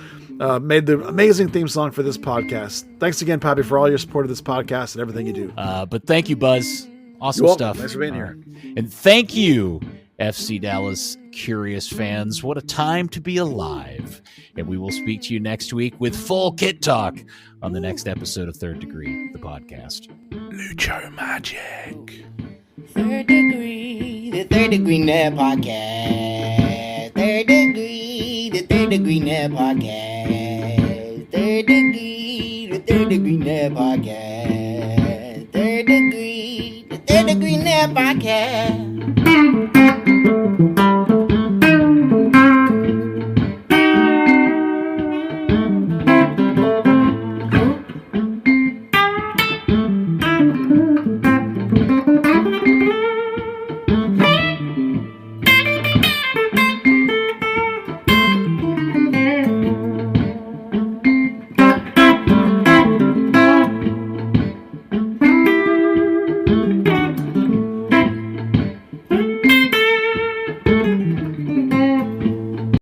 made the amazing theme song for this podcast. Thanks again, Pappy, for all your support of this podcast and everything you do. But thank you, Buzz. Awesome stuff. Thanks for being here. And thank you, FC Dallas curious fans. What a time to be alive. And we will speak to you next week with full kit talk on the next episode of Third Degree, the podcast. Lucho Magic. Third Degree, the Third Degree Net Podcast. Third Degree, the Third Degree Net Podcast. Third Degree, the Third Degree Net Podcast. Third Degree, the Third Degree Net Podcast.